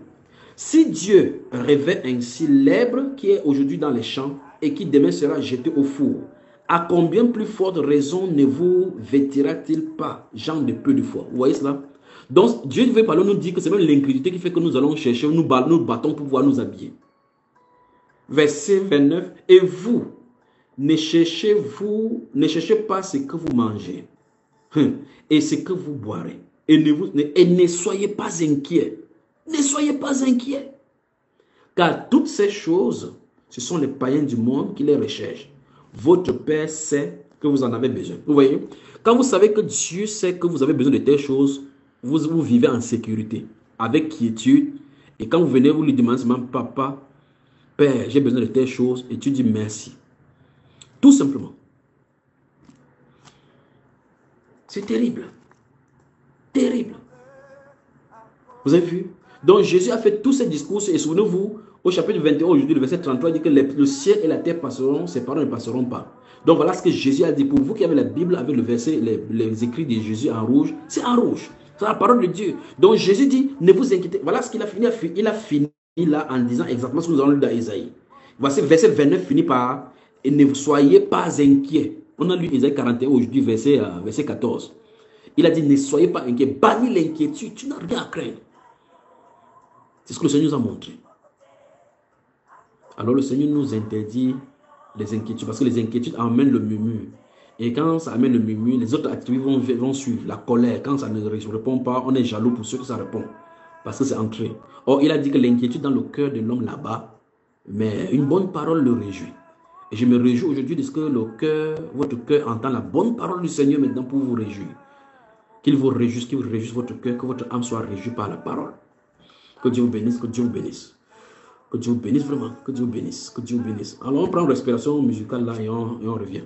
Si Dieu revêt ainsi l'herbe qui est aujourd'hui dans les champs et qui demain sera jetée au four, à combien plus forte raison ne vous vêtira-t-il pas, gens de peu de foi? Vous voyez cela? Donc, Dieu veut par là nous dire que c'est même l'incrédulité qui fait que nous allons chercher, nous battons pour pouvoir nous habiller. Verset 29. Et vous, ne cherchez pas ce que vous mangez et ce que vous boirez. Et ne soyez pas inquiets. Ne soyez pas inquiets. Car toutes ces choses, ce sont les païens du monde qui les recherchent. Votre Père sait que vous en avez besoin. Vous voyez? Quand vous savez que Dieu sait que vous avez besoin de telles choses, vous vivez en sécurité, avec quiétude. Et quand vous venez, vous lui demandez seulement, papa, Père, j'ai besoin de telles choses. Et tu dis merci. Tout simplement. C'est terrible. Terrible. Vous avez vu? Donc Jésus a fait tous ces discours. Et souvenez-vous, au chapitre 21, aujourd'hui, le verset 33, il dit que le ciel et la terre passeront, ses paroles ne passeront pas. Donc voilà ce que Jésus a dit. Pour vous qui avez la Bible avec le verset, les écrits de Jésus en rouge, c'est en rouge. C'est la parole de Dieu. Donc Jésus dit, ne vous inquiétez. Voilà ce qu'il a fini. Il a fini là en disant exactement ce que nous avons lu dans Isaïe. Voici verset 29 finit par, et ne soyez pas inquiets. On a lu Isaïe 41 aujourd'hui, verset 14. Il a dit, ne soyez pas inquiets. Bannis l'inquiétude. Tu n'as rien à craindre. C'est ce que le Seigneur nous a montré. Alors le Seigneur nous interdit les inquiétudes, parce que les inquiétudes amènent le murmure. Et quand ça amène le murmure, les autres activités vont suivre. La colère, quand ça ne répond pas, on est jaloux pour ceux que ça répond. Parce que c'est entré. Or, il a dit que l'inquiétude dans le cœur de l'homme là-bas, mais une bonne parole le réjouit. Et je me réjouis aujourd'hui de ce que votre cœur entend la bonne parole du Seigneur maintenant pour vous réjouir. Qu'il vous réjouisse votre cœur, que votre âme soit réjouie par la parole. Que Dieu vous bénisse, que Dieu vous bénisse. Que Dieu vous bénisse vraiment, que Dieu vous bénisse, que Dieu vous bénisse. Alors on prend une respiration musicale là et on revient.